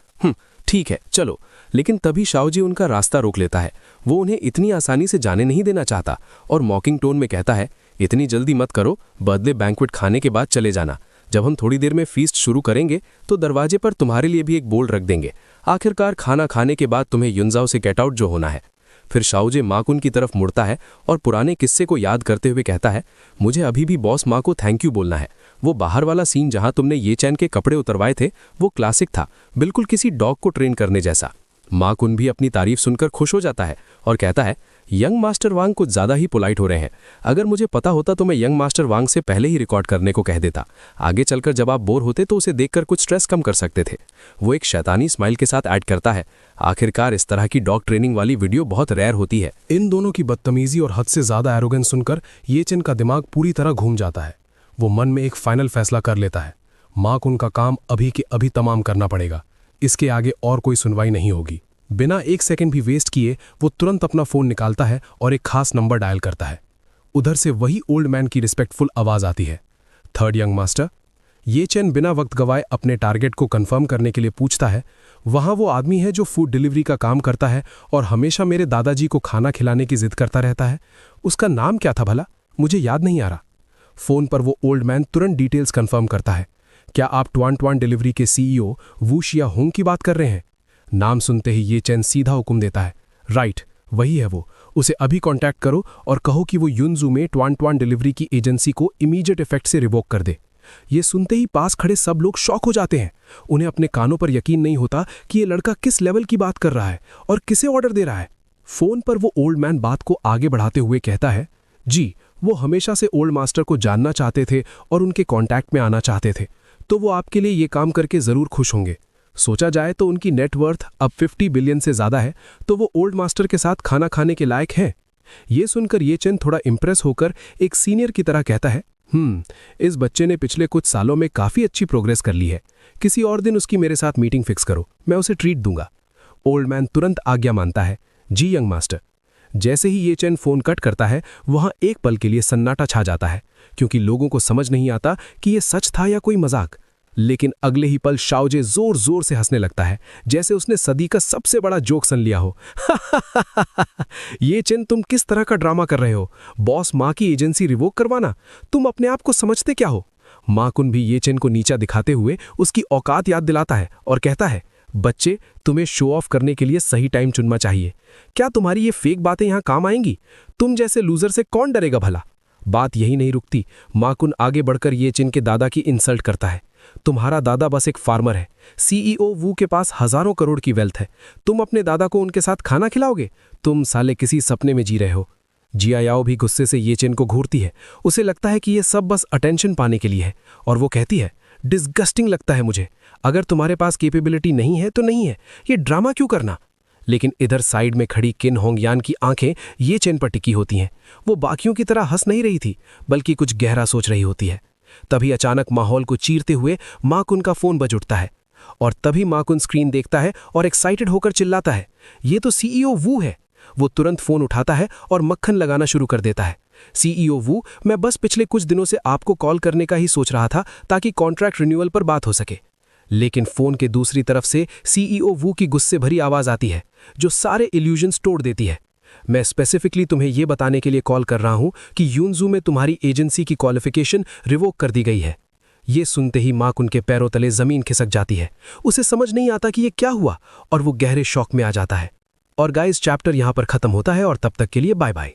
ठीक है चलो। लेकिन तभी शाओजी उनका रास्ता रोक लेता है। वो उन्हें इतनी आसानी से जाने नहीं देना चाहता और मॉकिंग टोन में कहता है, इतनी जल्दी मत करो, बर्थडे बैंक्वेट खाने के बाद चले जाना। जब हम थोड़ी देर में फीस्ट शुरू करेंगे तो दरवाजे पर तुम्हारे लिए भी एक बोर्ड रख देंगे। आखिरकार खाना खाने के बाद तुम्हें युनजाओ से गेट आउट जो होना है। फिर शाओजे माकुन की तरफ मुड़ता है और पुराने किस्से को याद करते हुए कहता है, मुझे अभी भी बॉस माँ को थैंक यू बोलना है। वो बाहर वाला सीन जहां तुमने ये चैन के कपड़े उतरवाए थे वो क्लासिक था, बिल्कुल किसी डॉग को ट्रेन करने जैसा। माकुन भी अपनी तारीफ सुनकर खुश हो जाता है और कहता है, यंग मास्टर वांग कुछ ज़्यादा ही पोलाइट हो रहे हैं। अगर मुझे पता होता तो मैं यंग मास्टर वांग से पहले ही रिकॉर्ड करने को कह देता। आगे चलकर जब आप बोर होते तो उसे देखकर कुछ स्ट्रेस कम कर सकते थे। वो एक शैतानी स्माइल के साथ ऐड करता है, आखिरकार इस तरह की डॉग ट्रेनिंग वाली वीडियो बहुत रेयर होती है। इन दोनों की बदतमीजी और हद से ज्यादा एरोगेंस सुनकर ये चेन का दिमाग पूरी तरह घूम जाता है। वो मन में एक फाइनल फैसला कर लेता है, माँ को उनका काम अभी के अभी तमाम करना पड़ेगा। इसके आगे और कोई सुनवाई नहीं होगी। बिना एक सेकंड भी वेस्ट किए वो तुरंत अपना फोन निकालता है और एक खास नंबर डायल करता है। उधर से वही ओल्ड मैन की रिस्पेक्टफुल आवाज आती है, थर्ड यंग मास्टर। ये चेन बिना वक्त गवाए अपने टारगेट को कंफर्म करने के लिए पूछता है, वहां वो आदमी है जो फूड डिलीवरी का काम करता है और हमेशा मेरे दादाजी को खाना खिलाने की जिद करता रहता है। उसका नाम क्या था भला? मुझे याद नहीं आ रहा। फोन पर वो ओल्ड मैन तुरंत डिटेल्स कंफर्म करता है, क्या आप ट्वान ट्वान डिलीवरी के सीईओ वू शिया होंग की बात कर रहे हैं? नाम सुनते ही ये चेन सीधा हुक्म देता है, राइट, वही है वो। उसे अभी कांटेक्ट करो और कहो कि वो यूनजू में ट्वान ट्वान डिलीवरी की एजेंसी को इमीडिएट इफेक्ट से रिवोक कर दे। ये सुनते ही पास खड़े सब लोग शॉक हो जाते हैं। उन्हें अपने कानों पर यकीन नहीं होता कि ये लड़का किस लेवल की बात कर रहा है और किसे ऑर्डर दे रहा है। फोन पर वो ओल्ड मैन बात को आगे बढ़ाते हुए कहता है, जी, वो हमेशा से ओल्ड मास्टर को जानना चाहते थे और उनके कांटेक्ट में आना चाहते थे, तो वो आपके लिए ये काम करके जरूर खुश होंगे। सोचा जाए तो उनकी नेटवर्थ अब 50 बिलियन से ज्यादा है, तो वो ओल्ड मास्टर के साथ खाना खाने के लायक है। ये सुनकर ये चेन थोड़ा इंप्रेस होकर एक सीनियर की तरह कहता है, इस बच्चे ने पिछले कुछ सालों में काफी अच्छी प्रोग्रेस कर ली है। किसी और दिन उसकी मेरे साथ मीटिंग फिक्स करो, मैं उसे ट्रीट दूंगा। ओल्ड मैन तुरंत आज्ञा मानता है, जी यंग मास्टर। जैसे ही ये चेन फोन कट करता है, वहां एक पल के लिए सन्नाटा छा जाता है, क्योंकि लोगों को समझ नहीं आता कि ये सच था या कोई मजाक। लेकिन अगले ही पल शाओजे जोर जोर से हंसने लगता है, जैसे उसने सदी का सबसे बड़ा जोक सुन लिया हो। ये चेन, तुम किस तरह का ड्रामा कर रहे हो? बॉस माँ की एजेंसी रिवोक करवाना? तुम अपने आप को समझते क्या हो? माकुन भी ये चेन को नीचा दिखाते हुए उसकी औकात याद दिलाता है और कहता है, बच्चे, तुम्हें शो ऑफ करने के लिए सही टाइम चुनना चाहिए। क्या तुम्हारी ये फेक बातें यहां काम आएंगी? तुम जैसे लूजर से कौन डरेगा भला? बात यही नहीं रुकती। माकुन आगे बढ़कर ये चेन के दादा की इंसल्ट करता है, तुम्हारा दादा बस एक फार्मर है, सीईओ वू के पास हजारों करोड़ की वेल्थ है। तुम अपने दादा को उनके साथ खाना खिलाओगे? तुम साले किसी सपने में जी रहे हो। जिया याओ भी गुस्से से ये चेन को घूरती है। उसे लगता है कि ये सब बस अटेंशन पाने के लिए है, और वो कहती है, डिस्गस्टिंग लगता है मुझे। अगर तुम्हारे पास कैपेबिलिटी नहीं है तो नहीं है, ये ड्रामा क्यों करना? लेकिन इधर साइड में खड़ी किन होंगयान की आंखें ये चेन पर टिकी होती हैं। वो बाकियों की तरह हंस नहीं रही थी, बल्कि कुछ गहरा सोच रही होती है। तभी अचानक माहौल को चीरते हुए माकुन का फोन बज उठता है, और तभी माकुन स्क्रीन देखता है और एक्साइटेड होकर चिल्लाता है, ये तो सीईओ वू है। वो तुरंत फोन उठाता है और मक्खन लगाना शुरू कर देता है, सीईओ वू, मैं बस पिछले कुछ दिनों से आपको कॉल करने का ही सोच रहा था ताकि कॉन्ट्रैक्ट रिन्यूअल पर बात हो सके। लेकिन फोन के दूसरी तरफ से सीईओ वू की गुस्से भरी आवाज आती है, जो सारे इल्यूजन्स तोड़ देती है। मैं स्पेसिफिकली तुम्हें यह बताने के लिए कॉल कर रहा हूं कि यूनजू में तुम्हारी एजेंसी की क्वालिफिकेशन रिवोक कर दी गई है। ये सुनते ही माकुन के पैरों तले जमीन खिसक जाती है। उसे समझ नहीं आता कि ये क्या हुआ, और वो गहरे शॉक में आ जाता है। और गाइस, चैप्टर यहां पर खत्म होता है, और तब तक के लिए बाय बाय।